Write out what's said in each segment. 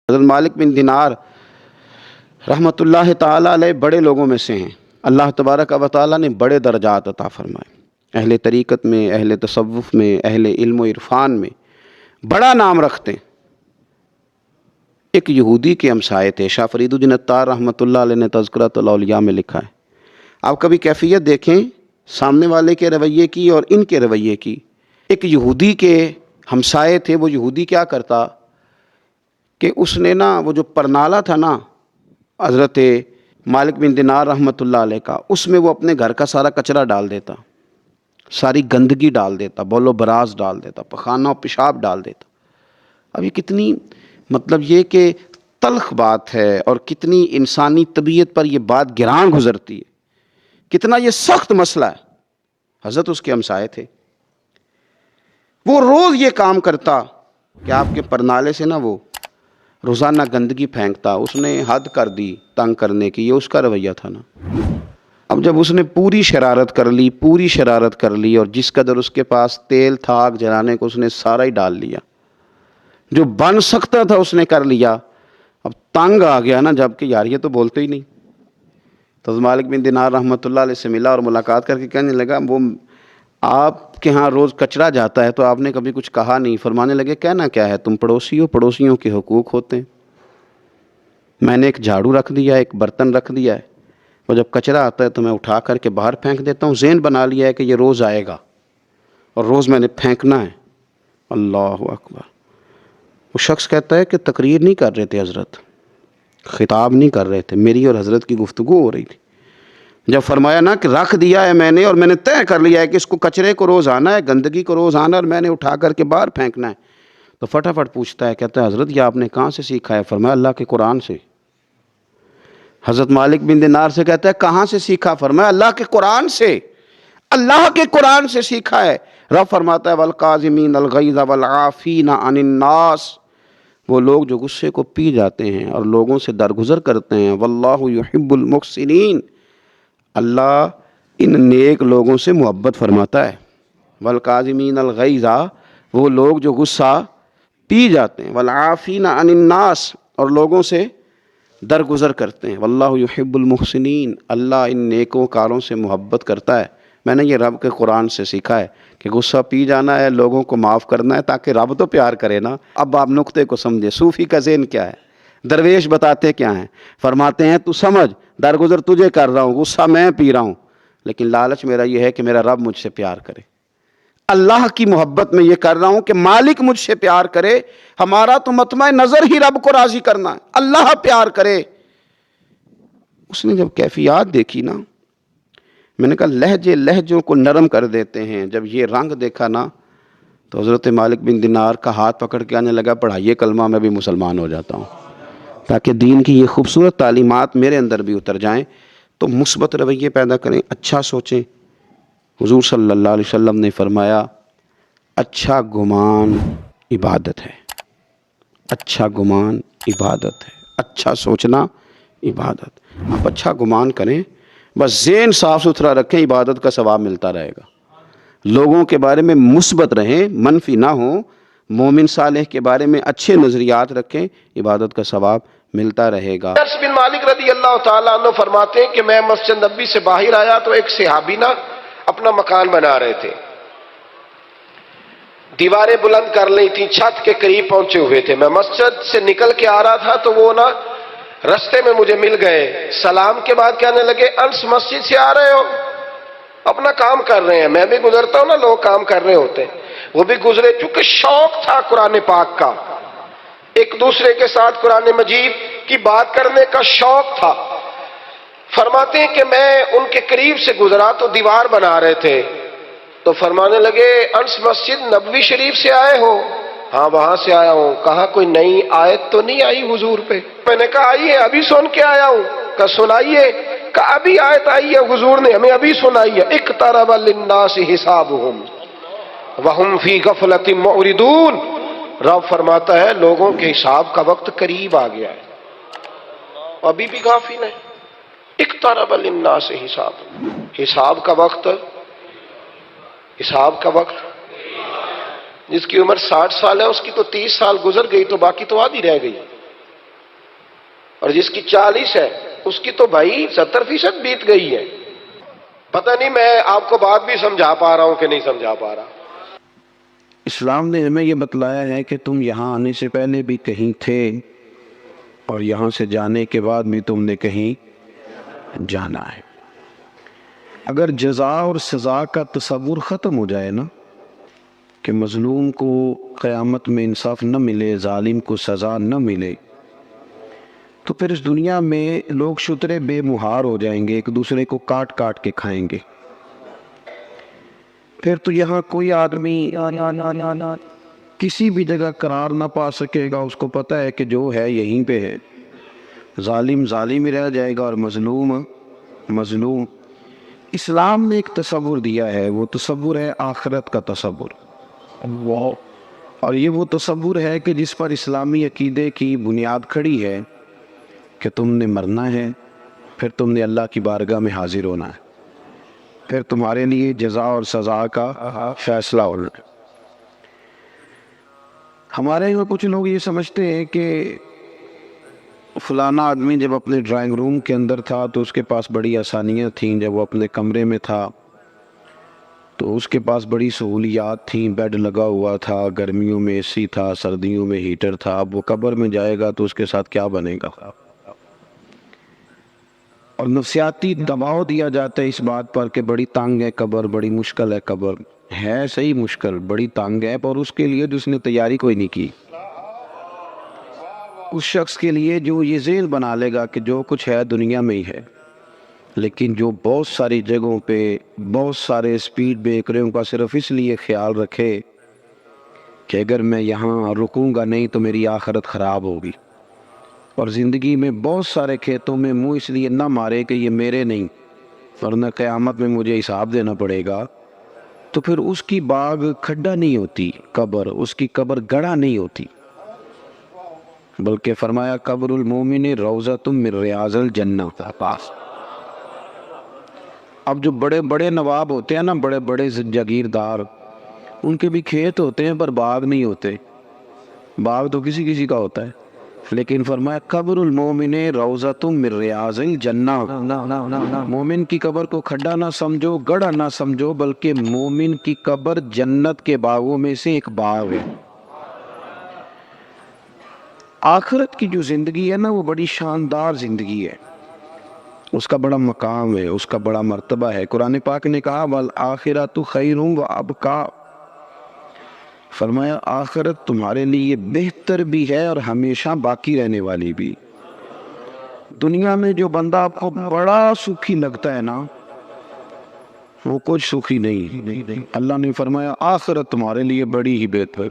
حضرت مالک بن دینار رحمۃ اللہ تعالیٰ علیہ بڑے لوگوں میں سے ہیں. اللہ تبارک و تعالیٰ نے بڑے درجات عطا فرمائے. اہل طریقت میں، اہل تصوف میں، اہل علم و عرفان میں بڑا نام رکھتے ہیں. ایک یہودی کے ہمسائے تھے. شاہ فرید الدین عطار رحمۃ اللہ علیہ نے تذکرۃ الاولیاء میں لکھا ہے. آپ کبھی کیفیت دیکھیں سامنے والے کے رویے کی اور ان کے رویے کی. ایک یہودی کے ہمسائے تھے. وہ یہودی کیا کرتا کہ اس نے وہ جو پرنالہ تھا حضرت مالک بن دینار رحمۃ اللہ علیہ کا، اس میں وہ اپنے گھر کا سارا کچرا ڈال دیتا، ساری گندگی ڈال دیتا، بول و براز ڈال دیتا، پخانہ و پیشاب ڈال دیتا. اب یہ کتنی یہ کہ تلخ بات ہے، اور کتنی انسانی طبیعت پر یہ بات گران گزرتی ہے، کتنا یہ سخت مسئلہ ہے. حضرت اس کے ہمسائے تھے. وہ روز یہ کام کرتا کہ آپ کے پرنالے سے وہ روزانہ گندگی پھینکتا. اس نے حد کر دی تنگ کرنے کی. یہ اس کا رویہ تھا اب جب اس نے پوری شرارت کر لی اور جس قدر اس کے پاس تیل تھا آگ جلانے کو، اس نے سارا ہی ڈال لیا. جو بن سکتا تھا اس نے کر لیا. اب تنگ آ گیا جب کہ یار یہ تو بولتے ہی نہیں. تو حضرت مالک بن دینار رحمۃ اللہ علیہ سے ملا اور ملاقات کر کے کہنے لگا، وہ آپ کے ہاں روز کچرا جاتا ہے تو آپ نے کبھی کچھ کہا نہیں. فرمانے لگے کہنا کیا ہے، تم پڑوسی ہو، پڑوسیوں کے حقوق ہوتے ہیں. میں نے ایک جھاڑو رکھ دیا، ایک برتن رکھ دیا ہے، اور جب کچرا آتا ہے تو میں اٹھا کر کے باہر پھینک دیتا ہوں. ذہن بنا لیا ہے کہ یہ روز آئے گا اور روز میں نے پھینکنا ہے. اللہ اکبر. وہ شخص کہتا ہے کہ تقریر نہیں کر رہے تھے حضرت، خطاب نہیں کر رہے تھے، میری اور حضرت کی گفتگو ہو رہی تھی. جب فرمایا کہ رکھ دیا ہے میں نے، اور میں نے طے کر لیا ہے کہ اس کو کچرے کو روز آنا ہے، گندگی کو روز آنا ہے، اور میں نے اٹھا کر کے باہر پھینکنا ہے، تو فٹافٹ پوچھتا ہے، کہتا ہے حضرت یہ آپ نے کہاں سے سیکھا ہے؟ فرمایا اللہ کے قرآن سے. حضرت مالک بن دینار سے کہتا ہے کہاں سے سیکھا؟ فرمایا اللہ کے قرآن سے. اللہ کے قرآن سے سیکھا ہے. رب فرماتا ہے والقاظمین الغیظ والعافین عن الناس. وہ لوگ جو غصے کو پی جاتے ہیں اور لوگوں سے درگزر کرتے ہیں. واللہ یحب المحسنین. اللہ ان نیک لوگوں سے محبت فرماتا ہے. والقاظمین الغیظ، وہ لوگ جو غصہ پی جاتے ہیں. والعافین عن الناس، اور لوگوں سے درگزر کرتے ہیں. واللہ یحب المحسنین. اللہ ان نیکوں کاروں سے محبت کرتا ہے. میں نے یہ رب کے قرآن سے سیکھا ہے کہ غصہ پی جانا ہے، لوگوں کو معاف کرنا ہے، تاکہ رب تو پیار کرے اب آپ نقطے کو سمجھے. صوفی کا ذہن کیا ہے؟ درویش بتاتے کیا ہیں؟ فرماتے ہیں تو سمجھ، درگزر تجھے کر رہا ہوں، غصہ میں پی رہا ہوں، لیکن لالچ میرا یہ ہے کہ میرا رب مجھ سے پیار کرے. اللہ کی محبت میں یہ کر رہا ہوں کہ مالک مجھ سے پیار کرے. ہمارا تو مطمع نظر ہی رب کو راضی کرنا ہے، اللہ پیار کرے. اس نے جب کیفیات دیکھی میں نے کہا لہجوں کو نرم کر دیتے ہیں. جب یہ رنگ دیکھا تو حضرت مالک بن دینار کا ہاتھ پکڑ کے آنے لگا، پڑھائیے کلمہ، میں بھی مسلمان ہو جاتا ہوں، تاکہ دین کی یہ خوبصورت تعلیمات میرے اندر بھی اتر جائیں. تو مثبت رویے پیدا کریں، اچھا سوچیں. حضور صلی اللہ علیہ وسلم نے فرمایا اچھا گمان عبادت ہے. اچھا گمان عبادت ہے. اچھا سوچنا عبادت. آپ اچھا گمان کریں، بس ذہن صاف ستھرا رکھیں، عبادت کا ثواب ملتا رہے گا. لوگوں کے بارے میں مثبت رہیں، منفی نہ ہوں. مومن صالح کے بارے میں اچھے نظریات رکھیں، عبادت کا ثواب ملتا رہے گا. انس بن مالک رضی اللہ تعالیٰ عنہ فرماتے ہیں کہ میں مسجد نبی سے باہر آیا تو ایک صحابی اپنا مکان بنا رہے تھے. دیواریں بلند کر لی تھی، چھت کے قریب پہنچے ہوئے تھے. میں مسجد سے نکل کے آ رہا تھا تو وہ رستے میں مجھے مل گئے. سلام کے بعد کہنے لگے انس مسجد سے آ رہے ہو؟ اپنا کام کر رہے ہیں. میں بھی گزرتا ہوں لوگ کام کر رہے ہوتے ہیں، وہ بھی گزرے. چونکہ شوق تھا قرآن پاک کا، ایک دوسرے کے ساتھ قرآن مجید کی بات کرنے کا شوق تھا. فرماتے ہیں کہ میں ان کے قریب سے گزرا تو دیوار بنا رہے تھے. تو فرمانے لگے انس مسجد نبوی شریف سے آئے ہو؟ ہاں وہاں سے آیا ہوں. کہا کوئی نئی آیت تو نہیں آئی حضور پہ؟ میں نے کہا آئی ہے، ابھی سن کے آیا ہوں. کہا سنائیے. کہا ابھی آیت آئی ہے، حضور نے ہمیں ابھی سنائی ہے. اقترب للناس حسابهم وهم فی غفلۃ معرضون. رب فرماتا ہے لوگوں کے حساب کا وقت قریب آ گیا ہے، ابھی بھی غافل ہیں. اقترب للناس حساب کا وقت، حساب کا وقت. جس کی عمر 60 سال ہے اس کی تو 30 سال گزر گئی، تو باقی تو آدھی رہ گئی. اور جس کی 40 ہے اس کی تو بھائی 70% بیت گئی ہے. پتہ نہیں میں آپ کو بات بھی سمجھا پا رہا ہوں کہ نہیں سمجھا پا رہا. اسلام نے ہمیں یہ بتلایا ہے کہ تم یہاں آنے سے پہلے بھی کہیں تھے اور یہاں سے جانے کے بعد بھی تم نے کہیں جانا ہے. اگر جزا اور سزا کا تصور ختم ہو جائے نا کہ مظلوم کو قیامت میں انصاف نہ ملے، ظالم کو سزا نہ ملے، تو پھر اس دنیا میں لوگ شترے بے مہار ہو جائیں گے، ایک دوسرے کو کاٹ کاٹ کے کھائیں گے. پھر تو یہاں کوئی آدمی کسی بھی جگہ قرار نہ پا سکے گا. اس کو پتہ ہے کہ جو ہے یہیں پہ ہے. ظالم ظالم ہی رہ جائے گا اور مظلوم مظلوم. اسلام نے ایک تصور دیا ہے، وہ تصور ہے آخرت کا تصور. اور یہ وہ تصور ہے کہ جس پر اسلامی عقیدے کی بنیاد کھڑی ہے کہ تم نے مرنا ہے، پھر تم نے اللہ کی بارگاہ میں حاضر ہونا ہے، پھر تمہارے لیے جزا اور سزا کا فیصلہ ہونا ہے. ہمارے یہاں کچھ لوگ یہ سمجھتے ہیں کہ فلانا آدمی جب اپنے ڈرائنگ روم کے اندر تھا تو اس کے پاس بڑی آسانیاں تھیں، جب وہ اپنے کمرے میں تھا تو اس کے پاس بڑی سہولیات تھیں، بیڈ لگا ہوا تھا، گرمیوں میں اے سی تھا، سردیوں میں ہیٹر تھا. اب وہ قبر میں جائے گا تو اس کے ساتھ کیا بنے گا؟ اور نفسیاتی دباؤ دیا جاتا ہے اس بات پر کہ بڑی تنگ ہے قبر، بڑی مشکل ہے قبر. ہے صحیح مشکل، بڑی تنگ ہے، پر اس کے لیے جس نے تیاری کوئی نہیں کی، اس شخص کے لیے جو یہ ذہن بنا لے گا کہ جو کچھ ہے دنیا میں ہی ہے، لیکن جو بہت ساری جگہوں پہ بہت سارے سپیڈ بریکروں کا صرف اس لیے خیال رکھے کہ اگر میں یہاں رکوں گا نہیں تو میری آخرت خراب ہوگی، اور زندگی میں بہت سارے کھیتوں میں منہ اس لیے نہ مارے کہ یہ میرے نہیں ورنہ قیامت میں مجھے حساب دینا پڑے گا، تو پھر اس کی باغ کھڈا نہیں ہوتی قبر، اس کی قبر گڑھا نہیں ہوتی، بلکہ فرمایا قبر المومن روضۃ من ریاض الجنہ. اب جو بڑے بڑے نواب ہوتے ہیں نا، بڑے بڑے جاگیردار، ان کے بھی کھیت ہوتے ہیں پر باغ نہیں ہوتے. باغ تو کسی کسی کا ہوتا ہے، لیکن فرمایا قبر المومن روضۃ من ریاض الجنہ. مومن کی قبر کو کھڈا نہ سمجھو، گڑھا نہ سمجھو، بلکہ مومن کی قبر جنت کے باغوں میں سے ایک باغ ہے. آخرت کی جو زندگی ہے نا وہ بڑی شاندار زندگی ہے، اس کا بڑا مقام ہے، اس کا بڑا مرتبہ ہے. قرآن پاک نے کہا والآخرۃ خیر وابقیٰ، فرمایا آخرت تمہارے لیے بہتر بھی ہے اور ہمیشہ باقی رہنے والی بھی. دنیا میں جو بندہ آپ کو بڑا سکھی لگتا ہے نا وہ کچھ سکھی نہیں. اللہ نے فرمایا آخرت تمہارے لیے بڑی ہی بہتر،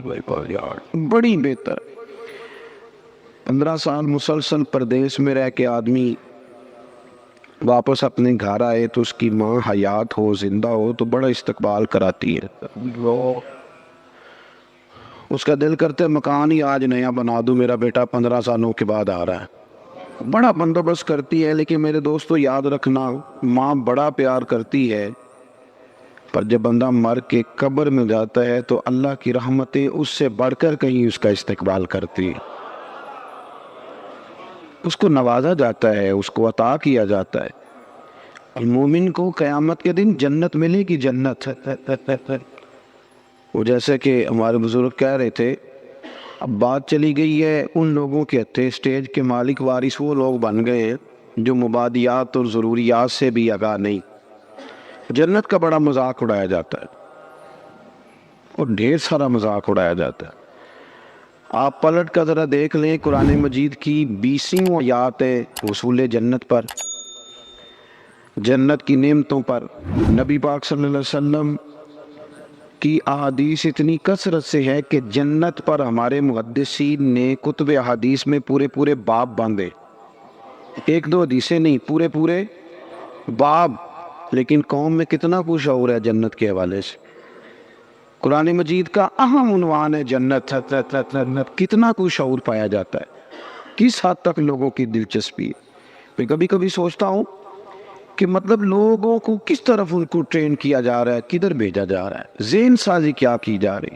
بڑی بہتر. 15 سال مسلسل پردیس میں رہ کے آدمی واپس اپنے گھر آئے تو اس کی ماں حیات ہو، زندہ ہو، تو بڑا استقبال کراتی ہے. اس کا دل کرتے مکان ہی آج نیا بنا دوں، میرا بیٹا 15 سالوں کے بعد آ رہا ہے. بڑا بندوبست کرتی ہے. لیکن میرے دوستو یاد رکھنا، ماں بڑا پیار کرتی ہے، پر جب بندہ مر کے قبر میں جاتا ہے تو اللہ کی رحمتیں اس سے بڑھ کر کہیں اس کا استقبال کرتی ہیں. اس کو نوازا جاتا ہے، اس کو عطا کیا جاتا ہے. المومن کو قیامت کے دن جنت ملے گی، جنت. وہ جیسے کہ ہمارے بزرگ کہہ رہے تھے، اب بات چلی گئی ہے ان لوگوں کے ہتھے، اسٹیج کے مالک وارث وہ لوگ بن گئے ہیں جو مبادیات اور ضروریات سے بھی آگاہ نہیں. جنت کا بڑا مذاق اڑایا جاتا ہے اور ڈھیر سارا مذاق اڑایا جاتا ہے. آپ پلٹ کر ذرا دیکھ لیں، قرآن مجید کی 20 آیات ہے حصول جنت پر، جنت کی نعمتوں پر. نبی پاک صلی اللہ علیہ وسلم کی احادیث اتنی کثرت سے ہے کہ جنت پر ہمارے محدثین نے کتب احادیث میں پورے پورے باب باندھے. 1-2 حدیثیں نہیں، پورے پورے باب. لیکن قوم میں کتنا کچھ شعور ہے جنت کے حوالے سے. قرآن مجید کا اہم عنوان ہے جنت. کتنا کچھ شعور پایا جاتا ہے، کس حد تک لوگوں کی دلچسپی ہے. میں کبھی کبھی سوچتا ہوں کہ مطلب لوگوں کو کس طرف ان کو ٹرین کیا جا رہا ہے، کدھر بھیجا جا رہا ہے، ذہن سازی کیا کی جا رہی.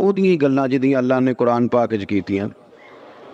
ਉਹਦੀਆਂ ਹੀ ਗੱਲਾਂ ਜਿਹੜੀਆਂ ਅੱਲਾ ਨੇ ਕੁਰਾਨ ਪਾਕ ਵਿੱਚ ਕੀਤੀਆਂ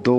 2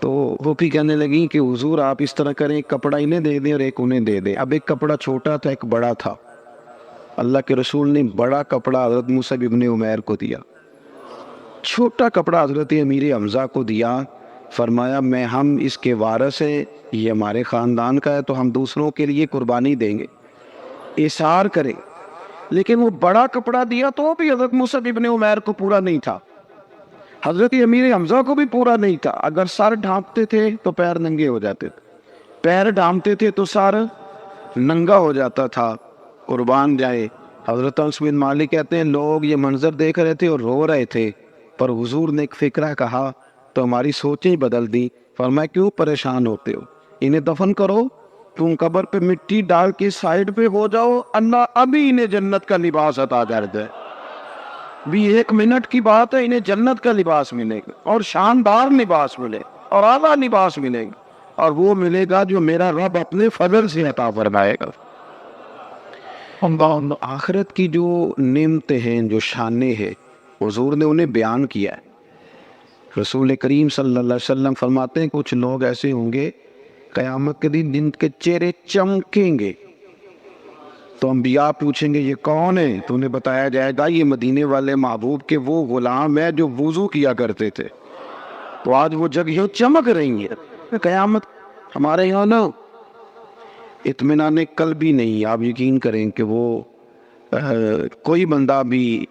تو وہ بھی کہنے لگی کہ حضور آپ اس طرح کریں، ایک کپڑا انہیں دے دیں اور ایک انہیں دے دیں۔ اب ایک کپڑا چھوٹا تھا، ایک بڑا تھا۔ اللہ کے رسول نے بڑا کپڑا حضرت مصعب ابن عمیر کو دیا، چھوٹا کپڑا حضرت امیر حمزہ کو دیا۔ فرمایا میں ہم اس کے وارث ہیں، یہ ہمارے خاندان کا ہے، تو ہم دوسروں کے لیے قربانی دیں گے، اثار کریں۔ لیکن وہ بڑا کپڑا دیا تو بھی حضرت مصعب ابن عمیر کو پورا نہیں تھا، حضرت امیر حمزہ کو بھی پورا نہیں تھا۔ اگر سر ڈھانپتے تھے تو پیر ننگے ہو جاتے تھے، پیر ڈھانپتے تھے تو سر ننگا ہو جاتا تھا، قربان جائے۔ حضرت انس بن مالک کہتے ہیں لوگ یہ منظر دیکھ رہے تھے اور رو رہے تھے، پر حضور نے ایک فکرہ کہا تو ہماری سوچیں بدل دی۔ فرمایا کیوں پریشان ہوتے ہو، انہیں دفن کرو، تم قبر پہ مٹی ڈال کے سائڈ پہ ہو جاؤ، اللہ ابھی انہیں جنت کا لباس عطا کر دے۔ بھی 1 منٹ کی بات ہے، انہیں جنت کا لباس ملے گا، اور شاندار لباس ملے اور اعلیٰ لباس ملے گا، اور وہ ملے گا جو میرا رب اپنے فضل سے عطا فرمائے گا۔ آخرت کی جو نعمتیں ہیں، جو شانیں ہیں، حضور نے انہیں بیان کیا ہے۔ رسول کریم صلی اللہ علیہ وسلم فرماتے ہیں کچھ لوگ ایسے ہوں گے قیامت کے دن جن کے چہرے چمکیں گے، تو انبیاء پوچھیں گے یہ کون ہے، تو انہیں بتایا جائے گا یہ مدینے والے محبوب کے وہ غلام ہے جو وضو کیا کرتے تھے، تو آج وہ جگہیں چمک رہی ہیں۔ قیامت ہمارے یہاں نا اطمینان قلبی نہیں، آپ یقین کریں کہ وہ کوئی بندہ بھی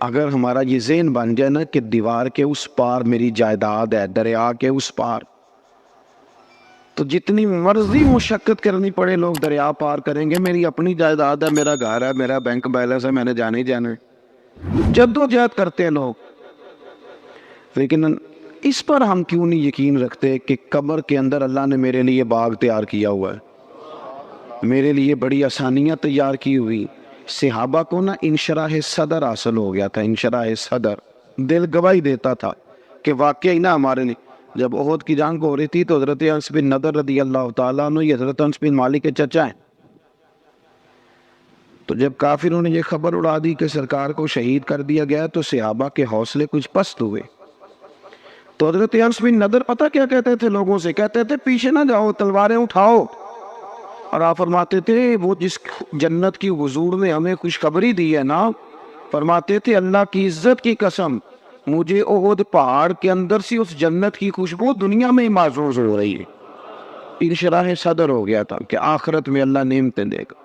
اگر ہمارا یہ ذہن بن جائے نا کہ دیوار کے اس پار میری جائیداد ہے، دریا کے اس پار، تو جتنی مرضی مشقت کرنی پڑے لوگ دریا پار کریں گے، میری اپنی جائیداد ہے، میرا گھر ہے، میرا بینک بیلنس ہے، میں نے جانے ہی جانا ہے، جدوجہد کرتے ہیں لوگ۔ لیکن اس پر ہم کیوں نہیں یقین رکھتے کہ قبر کے اندر اللہ نے میرے لیے باغ تیار کیا ہوا ہے، میرے لیے بڑی آسانیاں تیار کی ہوئی۔ صحابہ کو نا انشراح صدر حاصل ہو گیا تھا، انشراح صدر، دل گواہی دیتا تھا کہ واقعی نا ہمارے لیے جب احد کی جنگ ہو رہی تھی تو حضرت انس بن نضر رضی اللہ تعالیٰ عنہ، یہ حضرت انس بن مالک کے چچا ہیں، تو جب کافروں نے یہ خبر اڑا دی کہ سرکار کو شہید کر دیا گیا تو صحابہ کے حوصلے کچھ پست ہوئے۔ تو حضرت انس بن نضر پتہ کیا کہتے تھے لوگوں سے، کہتے تھے پیچھے نہ جاؤ، تلواریں اٹھاؤ، اور آپ فرماتے تھے وہ جس جنت کی حضور نے ہمیں خوشخبری دی ہے نا، فرماتے تھے اللہ کی عزت کی قسم مجھے احد پہاڑ کے اندر سے اس جنت کی خوشبو دنیا میں ہی محسوس ہو رہی ہے۔ انشراح صدر ہو گیا تھا کہ آخرت میں اللہ نعمتیں دے گا۔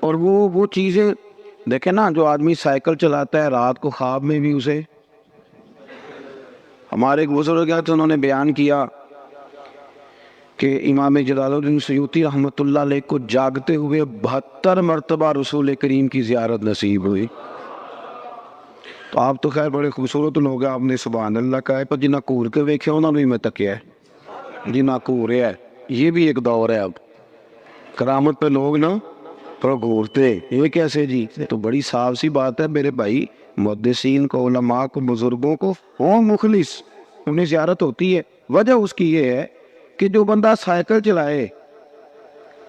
اور وہ چیزیں دیکھیں نا، جو آدمی سائیکل چلاتا ہے رات کو خواب میں بھی اسے، ہمارے ایک بزرگ ہیں تو انہوں نے بیان کیا کہ امام جلال الدین سیوطی رحمۃ اللہ علیہ کو جاگتے ہوئے 72 مرتبہ رسول کریم کی زیارت نصیب ہوئی۔ تو آپ تو خیر بڑے خوبصورت لوگ ہیں، آپ نے سبحان اللہ کہا ہے، پر جنہ کور کے ویکھے انہوں نے میں تکیا ہے، جنہ کور ہے، یہ بھی ایک دور ہے۔ اب کرامت پہ لوگ نا پر گھورتے، یہ کیسے جی؟ تو بڑی صاف سی بات ہے میرے بھائی، محدثین کو، علماء کو، بزرگوں کو ہوں مخلص، انہیں زیارت ہوتی ہے۔ وجہ اس کی یہ ہے کہ جو بندہ سائیکل چلائے،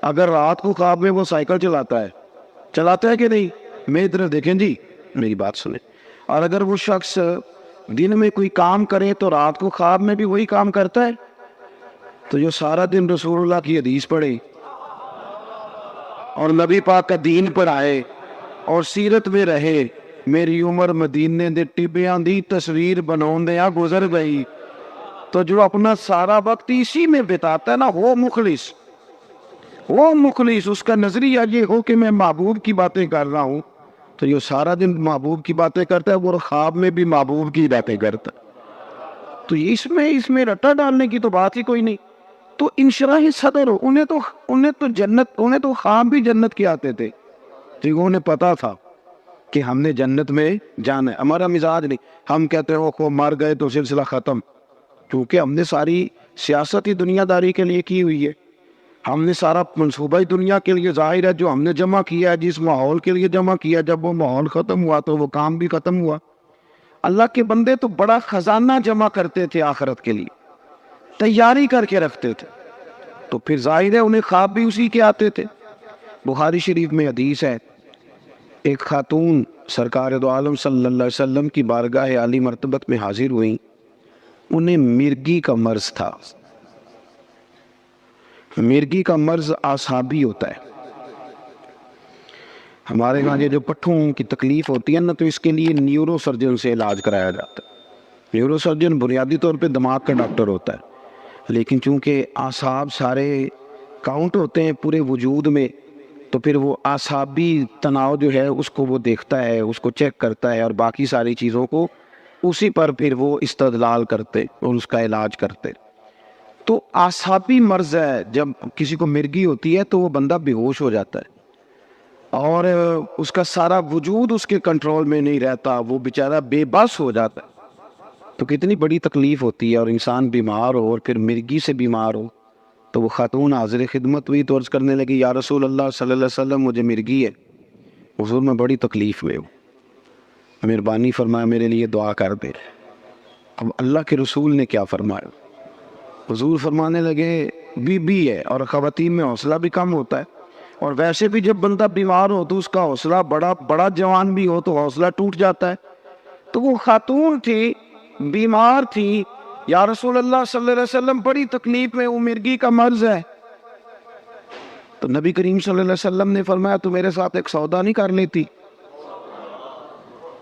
اگر رات کو خواب میں وہ سائیکل چلاتا ہے کہ نہیں؟ میری طرف دیکھیں جی، میری بات سنیں۔ اور اگر وہ شخص دن میں کوئی کام کرے تو رات کو خواب میں بھی وہی کام کرتا ہے، تو جو سارا دن رسول اللہ کی حدیث پڑھے اور نبی پاک کا دین پڑھائے اور سیرت میں رہے، میری عمر مدینے دے ٹبیاں دی تصویر بناؤندیاں گزر گئی، تو جو اپنا سارا وقت اسی میں بتاتا ہے نا، وہ مخلص، اس کا نظریہ یہ ہو کہ میں محبوب کی باتیں کر رہا ہوں، تو جو سارا دن محبوب کی باتیں کرتا ہے وہ خواب میں بھی محبوب کی باتیں کرتا ہے۔ تو اس میں رٹا ڈالنے کی تو بات ہی کوئی نہیں۔ تو انشراح صدر ہو، انہیں تو خواب بھی جنت کے آتے تھے، کیونکہ انہیں پتا تھا کہ ہم نے جنت میں جانا ہے۔ ہمارا مزاج نہیں، ہم کہتے ہیں وہ مر گئے تو سلسلہ ختم، کیونکہ ہم نے ساری سیاست ہی دنیا داری کے لیے کی ہوئی ہے، ہم نے سارا منصوبہ ہی دنیا کے لیے ظاہر ہے جو ہم نے جمع کیا ہے، جس ماحول کے لیے جمع کیا، جب وہ ماحول ختم ہوا تو وہ کام بھی ختم ہوا۔ اللہ کے بندے تو بڑا خزانہ جمع کرتے تھے آخرت کے لیے، تیاری کر کے رکھتے تھے، تو پھر ظاہر ہے انہیں خواب بھی اسی کے آتے تھے۔ بخاری شریف میں حدیث ہے، ایک خاتون سرکار دو عالم صلی اللہ علیہ وسلم کی بارگاہ عالی مرتبت میں حاضر ہوئیں، انہیں مرگی کا مرض تھا، مرگی کا مرض اعصابی ہوتا ہے. ہمارے یہاں یہ جو پٹھوں کی تکلیف ہوتی ہے نا، تو اس کے لیے نیورو سرجن سے علاج کرایا جاتا ہے. نیورو سرجن بنیادی طور پہ دماغ کا ڈاکٹر ہوتا ہے، لیکن چونکہ اعصاب سارے کاؤنٹ ہوتے ہیں پورے وجود میں، تو پھر وہ اعصابی تناؤ جو ہے اس کو وہ دیکھتا ہے، اس کو چیک کرتا ہے، اور باقی ساری چیزوں کو اسی پر پھر وہ استدلال کرتے اور اس کا علاج کرتے. تو اعصابی مرض ہے، جب کسی کو مرگی ہوتی ہے تو وہ بندہ بے ہوش ہو جاتا ہے اور اس کا سارا وجود اس کے کنٹرول میں نہیں رہتا، وہ بیچارہ بے بس ہو جاتا ہے. تو کتنی بڑی تکلیف ہوتی ہے، اور انسان بیمار ہو اور پھر مرگی سے بیمار ہو. تو وہ خاتون حاضر خدمت ہوئی تو عرض کرنے لگی، یا رسول اللہ صلی اللہ علیہ وسلم مجھے مرگی ہے، حضور میں بڑی تکلیف میں ہوں، مہربانی فرمایا میرے لیے دعا کر دے. اب اللہ کے رسول نے کیا فرمایا؟ حضور فرمانے لگے بی ہے، اور خواتین میں حوصلہ بھی کم ہوتا ہے، اور ویسے بھی جب بندہ بیمار ہو تو اس کا حوصلہ بڑا جوان بھی ہو تو حوصلہ ٹوٹ جاتا ہے. تو وہ خاتون تھی، بیمار تھی، یا رسول اللہ صلی اللہ علیہ وسلم بڑی تکلیف میں ہوں، مرگی کا مرض ہے. تو نبی کریم صلی اللہ علیہ وسلم نے فرمایا تو میرے ساتھ ایک سودا نہیں کر لیتی؟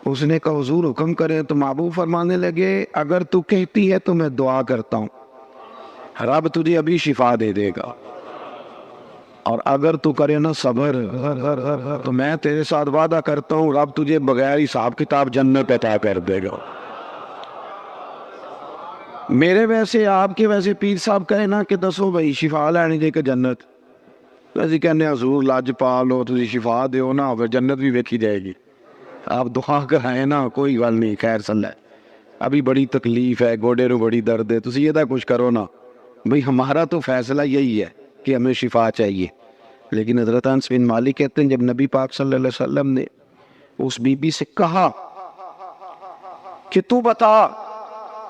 اس نے کہا حضور حکم کریں. تو محبوب فرمانے لگے اگر تو کہتی ہے تو میں دعا کرتا ہوں، رب تجھے ابھی شفا دے دے گا، اور اگر تو کرے نا صبر تو میں تیرے ساتھ وعدہ کرتا ہوں رب تجھے بغیر حساب کتاب جنت عطا کر دے گا. میرے ویسے آپ کے ویسے پیر صاحب کہے نا کہ دسو بھائی شفا لینی جے کہ جنت، اسی کہنے حضور لج پال ہو تجھے شفا دیو نا، پھر جنت بھی ویکھی جائے گی. آپ دعا کرائیں نا، کوئی گل نہیں، خیر صلی ابھی بڑی تکلیف ہے، گوڑے نو بڑی درد ہے، تسی یہ کچھ کرو نا. بھئی ہمارا تو فیصلہ یہی ہے کہ ہمیں شفا چاہیے. لیکن حضرت انس بن مالک کہتے ہیں جب نبی پاک صلی اللہ علیہ وسلم نے اس بی بی سے کہا کہ تو بتا،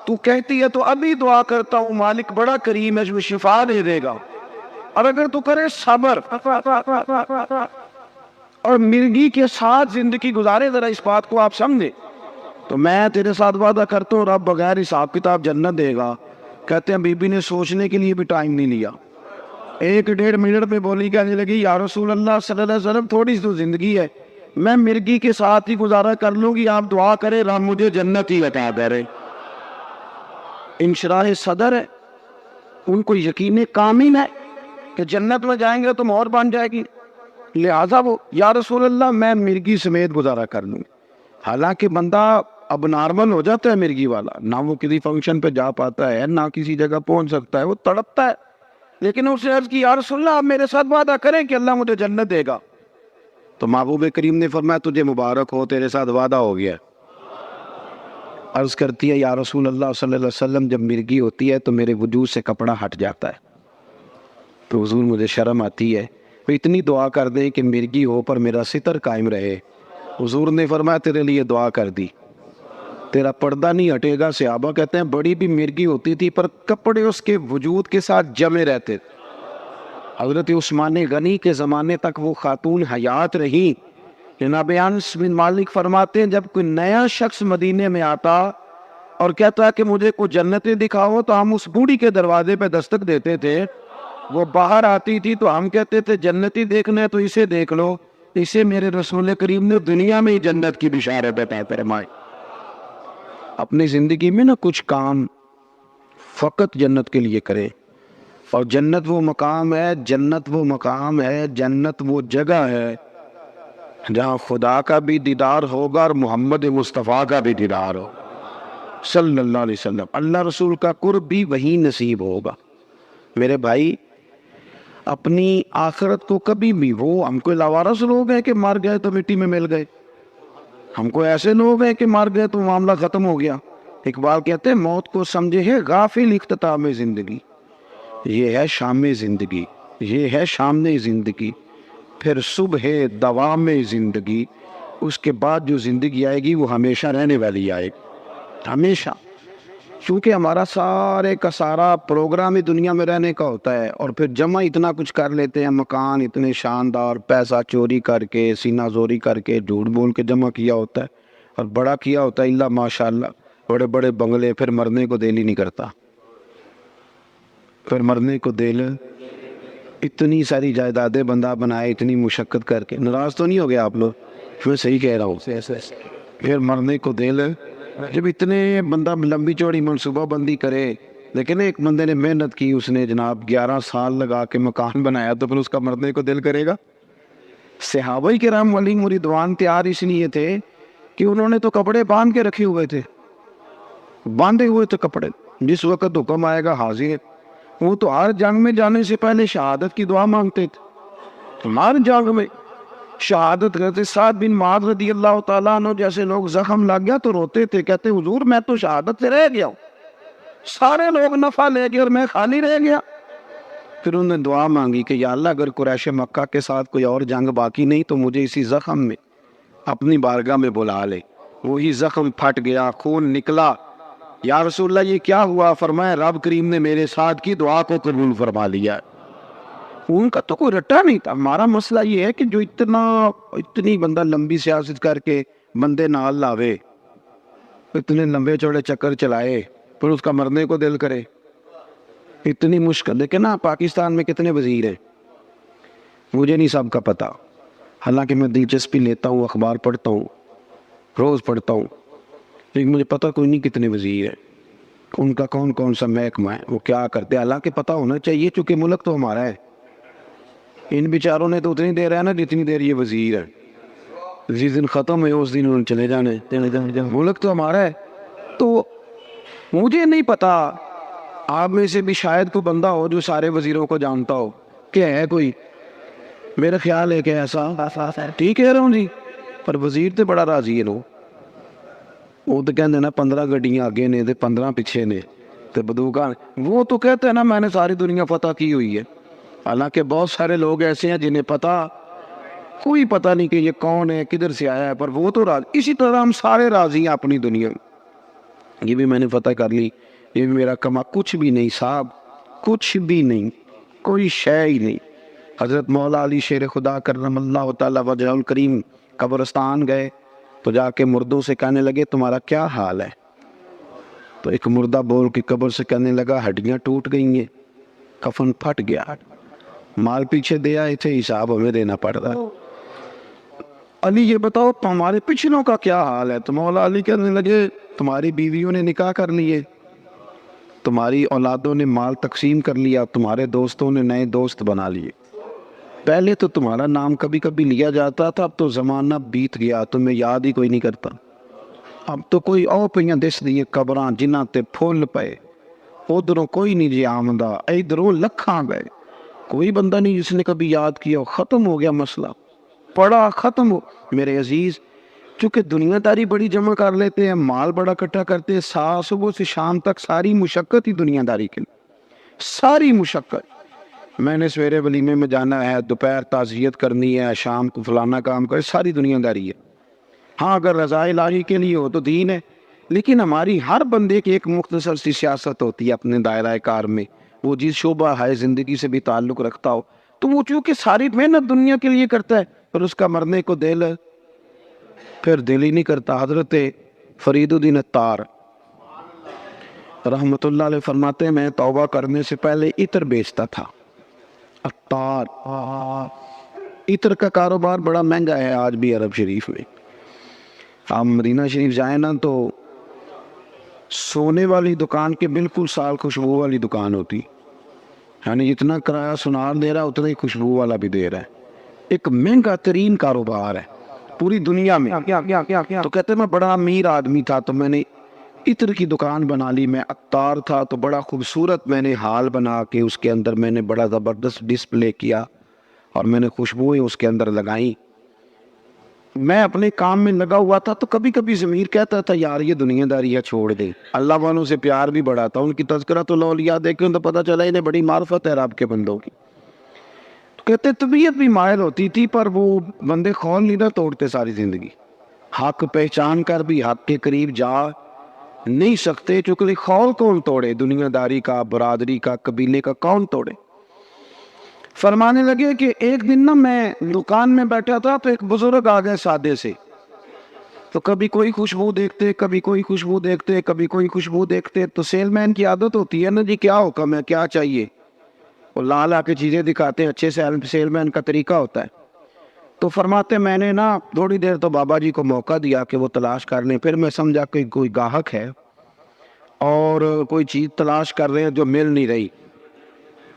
تو کہتی ہے تو ابھی دعا کرتا ہوں، مالک بڑا کریم ہے جو شفا دے دے گا، اور اگر تو کرے صبر اور مرگی کے ساتھ زندگی گزارے، ذرا اس بات کو آپ سمجھے، تو میں تیرے ساتھ وعدہ کرتا ہوں رب بغیر حساب کتاب جنت دے گا. کہتے ہیں بی بی نے سوچنے کے لیے بھی ٹائم نہیں لیا، 1-1.5 منٹ میں بولی، کہنے لگی یا رسول اللہ صلی اللہ علیہ وسلم تھوڑی سی تو زندگی ہے، میں مرگی کے ساتھ ہی گزارا کر لوں گی، آپ دعا کرے رب مجھے جنت ہی عطا دے رہے. انشراح صدر ہے، ان کو یقین کامل ہے کہ جنت میں جائیں گے تو مہر بن جائے گی، لہذا وہ یا رسول اللہ میں مرگی سمیت گزارا کر لوں. حالانکہ بندہ اب نارمل ہو جاتا ہے مرگی والا، نہ وہ کسی فنکشن پہ جا پاتا ہے، نہ کسی جگہ پہنچ سکتا ہے، وہ تڑپتا ہے. لیکن اس نے عرض کی یا رسول اللہ آپ میرے ساتھ وعدہ کریں کہ اللہ مجھے جنت دے گا. تو محبوب کریم نے فرمایا تجھے مبارک ہو، تیرے ساتھ وعدہ ہو گیا. عرض کرتی ہے یا رسول اللہ صلی اللہ علیہ وسلم جب مرگی ہوتی ہے تو میرے وجود سے کپڑا ہٹ جاتا ہے، تو حضور مجھے شرم آتی ہے، تو اتنی دعا کر دیں کہ مرگی ہو پر میرا ستر قائم رہے. حضور نے فرمایا تیرے لیے دعا کر دی، تیرا پردہ نہیں ہٹے گا. صحابہ کہتے ہیں بڑی بھی مرگی ہوتی تھی پر کپڑے اس کے وجود کے ساتھ جمے رہتے تھے. حضرت عثمان غنی کے زمانے تک وہ خاتون حیات رہی. جناب انس بن مالک فرماتے ہیں جب کوئی نیا شخص مدینے میں آتا اور کہتا ہے کہ مجھے کوئی جنتیں دکھاؤ تو ہم اس بوڑھی کے دروازے پہ دستک دیتے تھے. وہ باہر آتی تھی تو ہم کہتے تھے جنتی دیکھنا ہے تو اسے دیکھ لو، اسے میرے رسول کریم نے دنیا میں ہی جنت کی بشارت عطا فرمائی. اپنی زندگی میں نا کچھ کام فقط جنت کے لیے کرے، اور جنت وہ مقام ہے، جنت وہ مقام ہے، جنت وہ جگہ ہے جہاں خدا کا بھی دیدار ہوگا اور محمد مصطفیٰ کا بھی دیدار ہو صلی اللہ علیہ وسلم. اللہ رسول کا قرب بھی وہی نصیب ہوگا. میرے بھائی اپنی آخرت کو کبھی بھی، وہ ہم کو لاوارث لوگ ہیں کہ مر گئے تو مٹی میں مل گئے، ہم کو ایسے لوگ ہیں کہ مر گئے تو معاملہ ختم ہو گیا. اقبال کہتے ہیں موت کو سمجھے ہے غافل اختتام زندگی، یہ ہے شام زندگی، یہ ہے شام زندگی، پھر صبح دوام زندگی، اس کے بعد جو زندگی آئے گی وہ ہمیشہ رہنے والی آئے گی، ہمیشہ. چونکہ ہمارا سارے کا سارا پروگرام ہی دنیا میں رہنے کا ہوتا ہے، اور پھر جمع اتنا کچھ کر لیتے ہیں، مکان اتنے شاندار، پیسہ چوری کر کے، سینہ زوری کر کے، جھوٹ بول کے جمع کیا ہوتا ہے، اور بڑا کیا ہوتا ہے اللہ ماشاءاللہ، بڑے بڑے بنگلے، پھر مرنے کو دل ہی نہیں کرتا، پھر مرنے کو دل اتنی ساری جائیدادیں بندہ بنائے اتنی مشقت کر کے، ناراض تو نہیں ہو گیا آپ لوگ؟ میں صحیح کہہ رہا ہوں. پھر مرنے کو دل، جب اتنے بندہ لمبی چوڑی منصوبہ بندی کرے، لیکن ایک بندے نے محنت کی، اس نے جناب 11 سال لگا کے مکان بنایا، تو پھر اس کا مرنے کو دل کرے گا؟ صحابہ کرام ولی مریدوان تیار اس لیے تھے کہ انہوں نے تو کپڑے باندھ کے رکھے ہوئے تھے، باندھے ہوئے تھے کپڑے، جس وقت حکم آئے گا حاضر. وہ تو ہر جنگ میں جانے سے پہلے شہادت کی دعا مانگتے تھے، ہر جنگ میں شہادت کرتے. سعد بن معاذ رضی اللہ تعالیٰ عنہ جیسے لوگ زخم لگ گیا تو روتے تھے، کہتے حضور میں تو شہادت سے رہ گیا ہوں، سارے لوگ نفع لے گئے اور میں خالی رہ گیا. پھر انہوں نے دعا مانگی کہ یا اللہ اگر قریش مکہ کے ساتھ کوئی اور جنگ باقی نہیں تو مجھے اسی زخم میں اپنی بارگاہ میں بلا لے. وہی زخم پھٹ گیا، خون نکلا. یا رسول اللہ یہ کیا ہوا؟ فرمایا رب کریم نے میرے ساتھ کی دعا کو قبول فرما لیا. ان کا تو کوئی رٹا نہیں تھا. ہمارا مسئلہ یہ ہے کہ جو اتنی بندہ لمبی سیاست کر کے بندے نال لاوے، اتنے لمبے چوڑے چکر چلائے، پھر اس کا مرنے کو دل کرے، اتنی مشکل. لیکن نا پاکستان میں کتنے وزیر ہیں مجھے نہیں سب کا پتا، حالانکہ میں دلچسپی لیتا ہوں، اخبار پڑھتا ہوں، روز پڑھتا ہوں، لیکن مجھے پتہ کوئی نہیں کتنے وزیر ہیں، ان کا کون کون سا محکمہ ہے، وہ کیا کرتے ہیں. حالانکہ پتہ ہونا چاہیے چونکہ ملک تو ہمارا ہے. ان بیچاروں نے تو اتنی دیر ہے نا جتنی دیر یہ وزیر ہے، جس دن ختم ہے اس دن انہوں نے چلے جانے. ملک تو ہمارا ہے. تو مجھے نہیں پتا، آپ میں سے بھی شاید کوئی بندہ ہو جو سارے وزیروں کو جانتا ہو کہ ہے کوئی. میرا خیال ہے کہ ایسا ٹھیک کہہ رہا ہوں جی. پر وزیر تو بڑا راضی ہے لو، وہ تو کہتے ہیں نا 15 گڈیاں آگے نے 15 پیچھے نے تو بدوکا. وہ تو کہتے ہیں نا میں نے ساری دنیا فتح کی ہوئی ہے. حالانکہ بہت سارے لوگ ایسے ہیں جنہیں کوئی پتہ نہیں کہ یہ کون ہے، کدھر سے آیا ہے، پر وہ تو راضی. اسی طرح ہم سارے راضی ہیں اپنی دنیا. یہ بھی میں نے فتح کر لی، یہ بھی میرا کما. کچھ بھی نہیں صاحب، کچھ بھی نہیں، کوئی شے ہی نہیں. حضرت مولا علی شیر خدا کرم اللہ تعالی وجہ الکریم قبرستان گئے تو جا کے مردوں سے کہنے لگے تمہارا کیا حال ہے؟ تو ایک مردہ بول کے قبر سے کہنے لگا ہڈیاں ٹوٹ گئی ہیں، کفن پھٹ گیا، مال پیچھے دے آئے تھے، حساب ہمیں دینا پڑ رہا ہے. علی یہ بتاؤ ہمارے پچھلوں کا کیا حال ہے؟ تو مولا علی کہنے لگے تمہاری بیویوں نے نکاح کر لیے، تمہاری اولادوں نے مال تقسیم کر لیا، تمہارے دوستوں نے نئے دوست بنا لیے. پہلے تو تمہارا نام کبھی کبھی لیا جاتا تھا، اب تو زمانہ بیت گیا، تمہیں یاد ہی کوئی نہیں کرتا. اب تو کوئی او پہ دس دیے قبراں جنہ تے پھول پے، ادھروں کوئی نہیں جی آمدہ، ادھروں لکھاں گئے، کوئی بندہ نہیں جس نے کبھی یاد کیا. ختم ہو گیا مسئلہ، پڑا ختم ہو. میرے عزیز چونکہ دنیا داری بڑی جمع کر لیتے ہیں، مال بڑا اکٹھا کرتے ہیں، صبح سے شام تک ساری مشقت ہی دنیا داری کے لیے، ساری مشقت. میں نے سویرے ولیمے میں جانا ہے، دوپہر تعزیت کرنی ہے، شام کو فلانا کام کرے، ساری دنیا داری ہے. ہاں اگر رضا الہی کے لیے ہو تو دین ہے، لیکن ہماری ہر بندے کی ایک مختصر سی سیاست ہوتی ہے اپنے دائرہ کار میں. وہ جس شعبہ ہے زندگی سے بھی تعلق رکھتا ہو تو وہ چونکہ ساری محنت دنیا کے لیے کرتا ہے، پر اس کا مرنے کو پھر دل ہی نہیں کرتا. حضرت فرید الدین عطار رحمت اللہ علیہ فرماتے ہیں میں توبہ کرنے سے پہلے عطر بیچتا تھا. عطار، عطر کا کاروبار بڑا مہنگا ہے آج بھی عرب شریف میں. آپ مدینہ شریف جائیں نا تو سونے والی دکان کے بالکل سال خوشبو والی دکان ہوتی، یعنی جتنا کرایہ سنار دے رہا ہے اتنا ہی خوشبو والا بھی دے رہا ہے. ایک مہنگا ترین کاروبار ہے پوری دنیا میں. تو کہتے ہیں میں بڑا امیر آدمی تھا تو میں نے عطر کی دکان بنا لی. میں عطار تھا تو بڑا خوبصورت میں نے ہال بنا کے اس کے اندر میں نے بڑا زبردست ڈسپلے کیا اور میں نے خوشبوئیں اس کے اندر لگائیں. میں اپنے کام میں لگا ہوا تھا تو کبھی کبھی ضمیر کہتا تھا یار یہ دنیا داریاں چھوڑ دے. اللہ والوں سے پیار بھی بڑا تھا، ان کی تذکرۃ الاولیاء دیکھیں تو پتہ چلا انہیں بڑی معرفت ہے رب کے بندوں کی. کہتے طبیعت بھی مائل ہوتی تھی پر وہ بندے خول نہیں نہ توڑتے ساری زندگی. حق پہچان کر بھی حق کے قریب جا نہیں سکتے، چونکہ خول کون توڑے؟ دنیا داری کا، برادری کا، قبیلے کا کون توڑے؟ فرمانے لگے کہ ایک دن نا میں دکان میں بیٹھا تھا تو ایک بزرگ آ گئے سادے سے. تو کبھی کوئی خوشبو دیکھتے، کبھی کوئی خوشبو دیکھتے، کبھی کوئی خوشبو دیکھتے. تو سیل مین کی عادت ہوتی ہے نا جی کیا حکم ہے، کیا چاہیے؟ وہ لا لا کے چیزیں دکھاتے ہیں، اچھے سیل مین کا طریقہ ہوتا ہے. تو فرماتے میں نے نا تھوڑی دیر تو بابا جی کو موقع دیا کہ وہ تلاش کر لیں. پھر میں سمجھا کہ کوئی گاہک ہے اور کوئی چیز تلاش کر رہے ہیں جو مل نہیں رہی.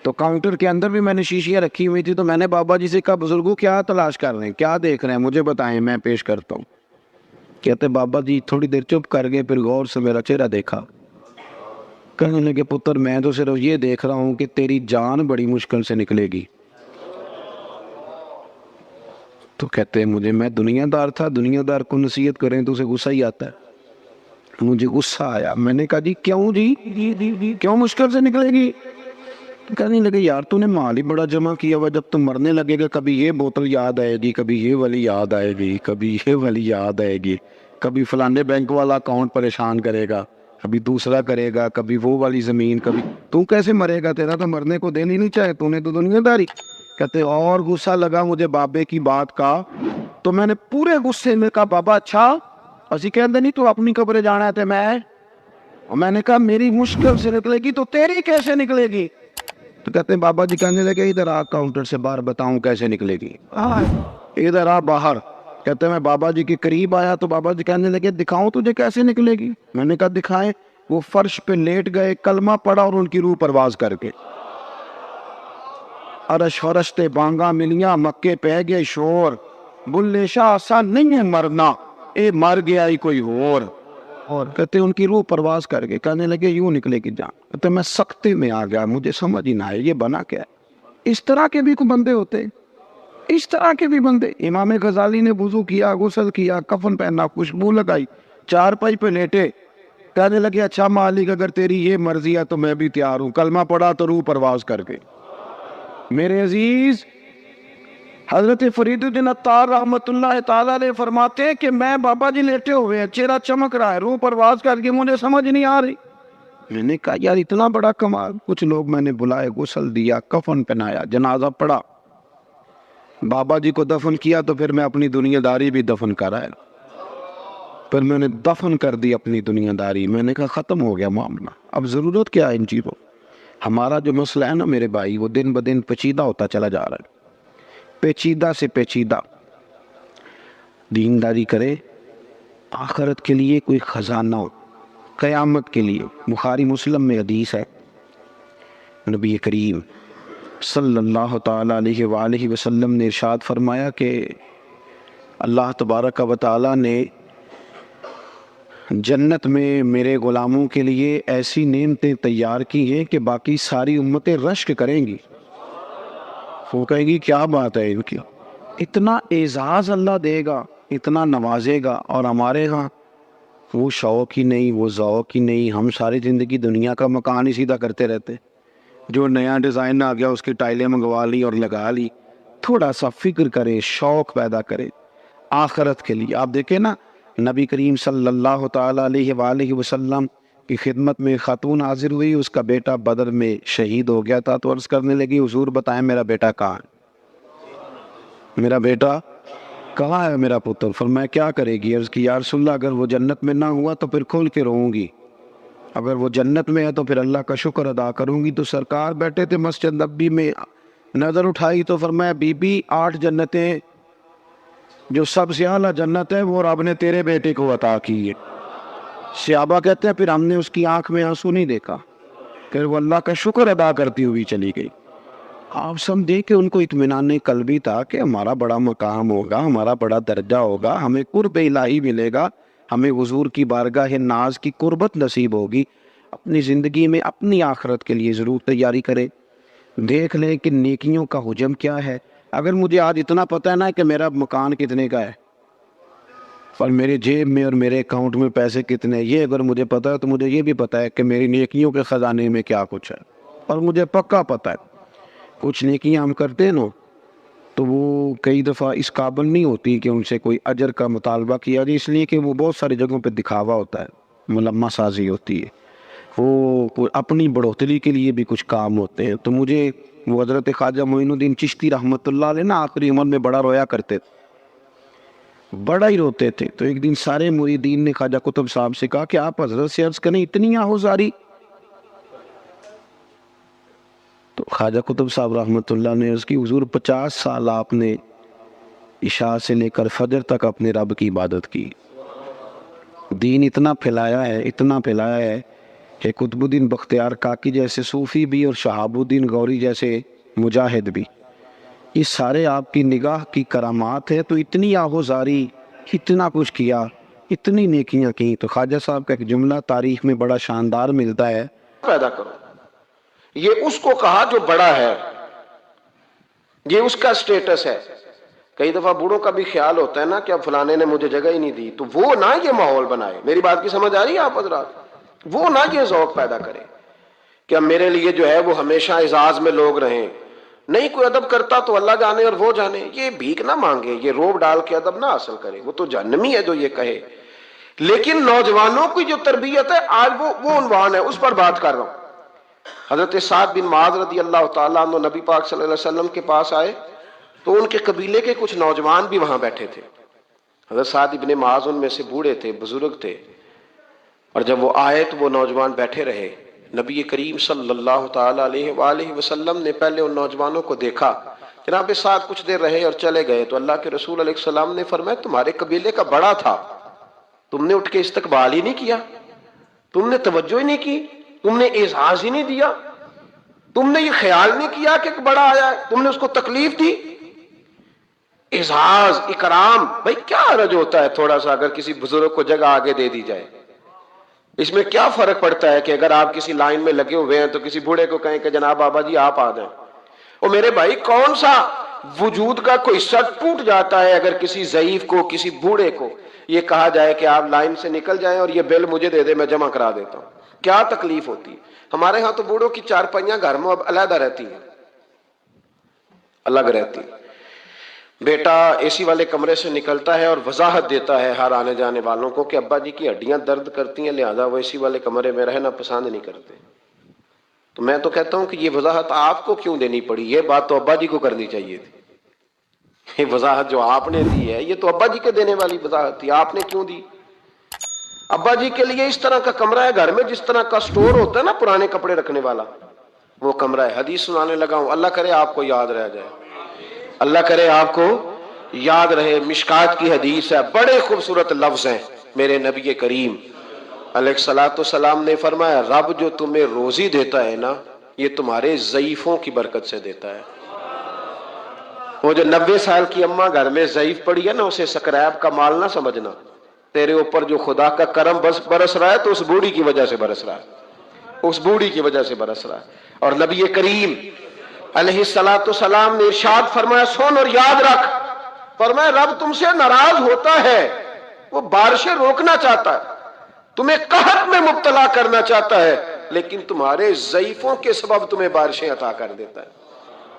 تو کاؤنٹر کے اندر بھی میں نے شیشیاں رکھی ہوئی تھی. تو میں نے بابا جی سے کہا بزرگوں کیا تلاش کر رہے ہیں، کیا دیکھ رہے ہیں، مجھے بتائیں میں پیش کرتا ہوں. کہتے بابا جی تھوڑی دیر چپ کر گئے، پھر غور سے میرا چہرہ دیکھا. کہنے لگے پتر میں تو صرف یہ دیکھ رہا ہوں کہ تیری جان بڑی مشکل سے نکلے گی. تو کہتے ہیں مجھے، میں دنیا دار تھا، دنیا دار کو نصیحت کریں تو اسے غصہ ہی آتا ہے. مجھے غصہ آیا. میں نے کہا جی کیوں جی کیوں مشکل سے نکلے گی؟ کہنے لگے یار تو نے مال ہی بڑا جمع کیا ہوا، جب تم مرنے لگے گا کبھی یہ بوتل یاد آئے گی، کبھی یہ والی یاد آئے گی، کبھی یہ والی یاد آئے گی، کبھی فلانے بینک والا اکاؤنٹ پریشان کرے گا، کبھی دوسرا کرے گا، کبھی وہ والی زمین، کبھی تو کیسے مرے گا؟ تیرا تو مرنے کو دل ہی نہیں چاہے، تو نے تو دنیا داری. کہتے اور غصہ لگا مجھے بابے کی بات کا. تو میں نے پورے غصے میں کہا بابا اچھا اسی کہتے نہیں تو اپنی قبر جانا ہے. میں نے کہا میری مشکل سے نکلے گی تو تیری کیسے نکلے گی؟ تو کہتے ہیں بابا جی کہنے لگے ادھر آ کاؤنٹر سے باہر بتاؤں کیسے نکلے گی. ادھر آ باہر. کہتے ہیں میں بابا جی کے قریب آیا تو بابا جی کہنے لگے دکھاؤں تجھے کیسے نکلے گی. میں نے کہا دکھائیں. وہ فرش پہ لیٹ گئے، کلمہ پڑا اور ان کی روح پرواز کر کے عرش فرشتے بانگا ملیاں، مکے پہ گئے شور، بلے شاہ آسان نہیں ہے مرنا، اے مر گیا ہی کوئی اور کہتے ان کی روح پرواز کر کے کہنے لگے یوں نکلے گی جان. کہتے میں سختے میں آ گیا، مجھے سمجھ ہی نہ آئے یہ بنا کیا ہے. اس طرح کے بھی کوئی بندے ہوتے، اس طرح کے بھی بندے. امام غزالی نے وضو کیا، غسل کیا، کفن پہنا، خوشبو لگائی، چارپائی پہ لیٹے، کہنے لگے اچھا مالک اگر تیری یہ مرضی ہے تو میں بھی تیار ہوں. کلمہ پڑا تو روح پرواز کر کے. میرے عزیز حضرت فرید الدین عطار رحمت اللہ تعالیٰ علیہ فرماتے ہیں کہ میں بابا جی لیٹے ہوئے ہیں، چہرہ چمک رہا ہے، روح پرواز کر کے مجھے سمجھ نہیں آ رہی. میں نے کہا یار اتنا بڑا کمال. کچھ لوگ میں نے بلائے، غسل دیا، کفن پہنایا، جنازہ پڑھا، بابا جی کو دفن کیا. تو پھر میں اپنی دنیا داری بھی دفن کرایا. پھر میں نے دفن کر دی اپنی دنیا داری. میں نے کہا ختم ہو گیا معاملہ، اب ضرورت کیا ہے ان چیزوں. ہمارا جو مسئلہ ہے نا میرے بھائی، وہ دن بدن پیچیدہ ہوتا چلا جا رہا ہے، پیچیدہ سے پیچیدہ. دینداری کرے، آخرت کے لیے کوئی خزانہ ہو، قیامت کے لیے. بخاری مسلم میں حدیث ہے، نبی کریم صلی اللہ تعالیٰ علیہ وآلہ وسلم نے ارشاد فرمایا کہ اللہ تبارک و تعالیٰ نے جنت میں میرے غلاموں کے لیے ایسی نعمتیں تیار کی ہیں کہ باقی ساری امتیں رشک کریں گی. وہ کہیں گی کیا بات ہے ان کی، اتنا اعزاز اللہ دے گا، اتنا نوازے گا، اور ہمارے ہاں وہ شوق ہی نہیں، وہ ذوق ہی نہیں. ہم ساری زندگی دنیا کا مکان ہی سیدھا کرتے رہتے، جو نیا ڈیزائن آ گیا اس کی ٹائلیں منگوا لی اور لگا لی. تھوڑا سا فکر کرے، شوق پیدا کرے آخرت کے لیے. آپ دیکھیں نا نبی کریم صلی اللہ تعالیٰ علیہ وآلہ وسلم کی خدمت میں خاتون حاضر ہوئی، اس کا بیٹا بدر میں شہید ہو گیا تھا. تو عرض کرنے لگی حضور بتائیں میرا بیٹا کہاں ہے، میرا بیٹا کہاں ہے میرا پتر. فرمایا کیا کرے گی؟ عرض کی یا رسول اللہ اگر وہ جنت میں نہ ہوا تو پھر کھول کے روؤں گی، اگر وہ جنت میں ہے تو پھر اللہ کا شکر ادا کروں گی. تو سرکار بیٹھے تھے مسجد نبی میں، نظر اٹھائی تو فرمایا بی بی 8 جنتیں جو سب سے اعلیٰ جنت ہے وہ رب نے تیرے بیٹے کو عطا کی ہے. صحابہ کہتے ہیں پھر ہم نے اس کی آنکھ میں آنسو نہیں دیکھا، پھر وہ اللہ کا شکر ادا کرتی ہوئی چلی گئی. آپ سمجھے کہ ان کو اطمینان قلبی تھا کہ ہمارا بڑا مقام ہوگا، ہمارا بڑا درجہ ہوگا، ہمیں قرب الہی ملے گا، ہمیں حضور کی بارگاہ ناز کی قربت نصیب ہوگی. اپنی زندگی میں اپنی آخرت کے لیے ضرور تیاری کرے. دیکھ لیں کہ نیکیوں کا حجم کیا ہے. اگر مجھے آج اتنا پتہ ہے نا کہ میرا مکان کتنے کا ہے اور میرے جیب میں اور میرے اکاؤنٹ میں پیسے کتنے، یہ اگر مجھے پتہ ہے تو مجھے یہ بھی پتہ ہے کہ میری نیکیوں کے خزانے میں کیا کچھ ہے. اور مجھے پکا پتہ ہے کچھ نیکیاں ہم کرتے ہیں نا تو وہ کئی دفعہ اس قابل نہیں ہوتی کہ ان سے کوئی اجر کا مطالبہ کیا جائے، اس لیے کہ وہ بہت ساری جگہوں پہ دکھاوا ہوتا ہے، ملمہ سازی ہوتی ہے، وہ اپنی بڑھوتری کے لیے بھی کچھ کام ہوتے ہیں. تو مجھے وہ حضرت خواجہ معین الدین چشتی رحمۃ اللہ علیہ نا آخری عمر میں بڑا رویا کرتے تھے، بڑا ہی روتے تھے. تو ایک دن سارے مریدین نے خواجہ قطب صاحب سے کہا کہ آپ حضرت سے عرض کریں اتنی آہوزاری. تو خواجہ قطب صاحب رحمۃ اللہ نے اس کی حضور 50 سال آپ نے عشاء سے لے کر فجر تک اپنے رب کی عبادت کی. دین اتنا پھیلایا ہے کہ قطب الدین بختیار کاکی جیسے صوفی بھی اور شہاب الدین غوری جیسے مجاہد بھی، یہ سارے آپ کی نگاہ کی کرامات ہے. تو اتنی آہوزاری، اتنا کچھ کیا، اتنی نیکیاں کی. تو خواجہ صاحب کا ایک جملہ تاریخ میں بڑا شاندار ملتا ہے، پیدا کرو. یہ اس کو کہا جو بڑا ہے، یہ اس کا سٹیٹس ہے. کئی دفعہ بوڑھوں کا بھی خیال ہوتا ہے نا کہ اب فلانے نے مجھے جگہ ہی نہیں دی، تو وہ نہ یہ ماحول بنائے. میری بات کی سمجھ آ رہی ہے آپ حضرات؟ وہ نہ یہ ذوق پیدا کرے کہ اب میرے لیے جو ہے وہ ہمیشہ اعزاز میں لوگ رہیں. نہیں کوئی ادب کرتا تو اللہ جانے اور وہ جانے. یہ بھیک نہ مانگے، یہ روب ڈال کے ادب نہ حاصل کرے، وہ تو جہنمی ہے جو یہ کہے. لیکن نوجوانوں کی جو تربیت ہے آج وہ عنوان ہے، اس پر بات کر رہا ہوں. حضرت سعد بن معاذ رضی اللہ تعالیٰ عنہ نبی پاک صلی اللہ علیہ وسلم کے پاس آئے تو ان کے قبیلے کے کچھ نوجوان بھی وہاں بیٹھے تھے. حضرت سعد بن معاذ ان میں سے بوڑھے تھے، بزرگ تھے، اور جب وہ آئے تو وہ نوجوان بیٹھے رہے. نبی کریم صلی اللہ تعالیٰ علیہ وآلہ وسلم نے پہلے ان نوجوانوں کو دیکھا، جناب سعد کچھ دیر رہے اور چلے گئے. تو اللہ کے رسول علیہ السلام نے فرمایا تمہارے قبیلے کا بڑا تھا، تم نے اٹھ کے استقبال ہی نہیں کیا، تم نے توجہ ہی نہیں کی، تم نے اعزاز ہی نہیں دیا، تم نے یہ خیال نہیں کیا کہ ایک بڑا آیا ہے، تم نے اس کو تکلیف دی. اعزاز، اکرام، بھائی کیا حرج ہوتا ہے تھوڑا سا اگر کسی بزرگ کو جگہ آگے دے دی جائے؟ اس میں کیا فرق پڑتا ہے کہ اگر آپ کسی لائن میں لگے ہوئے ہیں تو کسی بوڑھے کو کہیں کہ جناب بابا جی آپ آ جائیں. اور میرے بھائی کون سا وجود کا کوئی حصہ ٹوٹ جاتا ہے اگر کسی ضعیف کو، کسی بوڑھے کو یہ کہا جائے کہ آپ لائن سے نکل جائیں اور یہ بل مجھے دے دے میں جمع کرا دیتا ہوں؟ کیا تکلیف ہوتی ہے؟ ہمارے ہاں تو بوڑھوں کی چارپائیاں گھر میں اب علیحدہ رہتی ہیں، الگ رہتی. بیٹا اے سی والے کمرے سے نکلتا ہے اور وضاحت دیتا ہے ہر آنے جانے والوں کو کہ ابا جی کی ہڈیاں درد کرتی ہیں لہذا وہ اے سی والے کمرے میں رہنا پسند نہیں کرتے. تو میں تو کہتا ہوں کہ یہ وضاحت آپ کو کیوں دینی پڑی؟ یہ بات تو ابا جی کو کرنی چاہیے تھی. یہ وضاحت جو آپ نے دی ہے یہ تو ابا جی کے دینے والی وضاحت تھی، آپ نے کیوں دی؟ ابا جی کے لیے اس طرح کا کمرہ ہے گھر میں جس طرح کا سٹور ہوتا ہے نا پرانے کپڑے رکھنے والا، وہ کمرہ ہے. حدیث سنانے لگا ہوں، اللہ کرے آپ کو یاد رہ جائے، اللہ کرے آپ کو یاد رہے. مشکات کی حدیث ہے، بڑے خوبصورت لفظ ہیں. میرے نبی کریم علیہ الصلوۃ والسلام نے فرمایا رب جو تمہیں روزی دیتا ہے نا یہ تمہارے ضعیفوں کی برکت سے دیتا ہے. وہ جو 90 سال کی اماں گھر میں ضعیف پڑی ہے نا اسے سکریب کا مال نہ سمجھنا. تیرے اوپر جو خدا کا کرم برس رہا ہے تو اس بوڑھی کی وجہ سے برس رہا ہے، اس بوڑھی کی وجہ سے برس رہا ہے. اور نبی کریم علیہ الصلوۃ والسلام نے ارشاد فرمایا سن اور یاد رکھ، فرمایا رب تم سے ناراض ہوتا ہے، وہ بارشیں روکنا چاہتا ہے، تمہیں قحط میں مبتلا کرنا چاہتا ہے، لیکن تمہارے ضعیفوں کے سبب تمہیں بارشیں عطا کر دیتا ہے،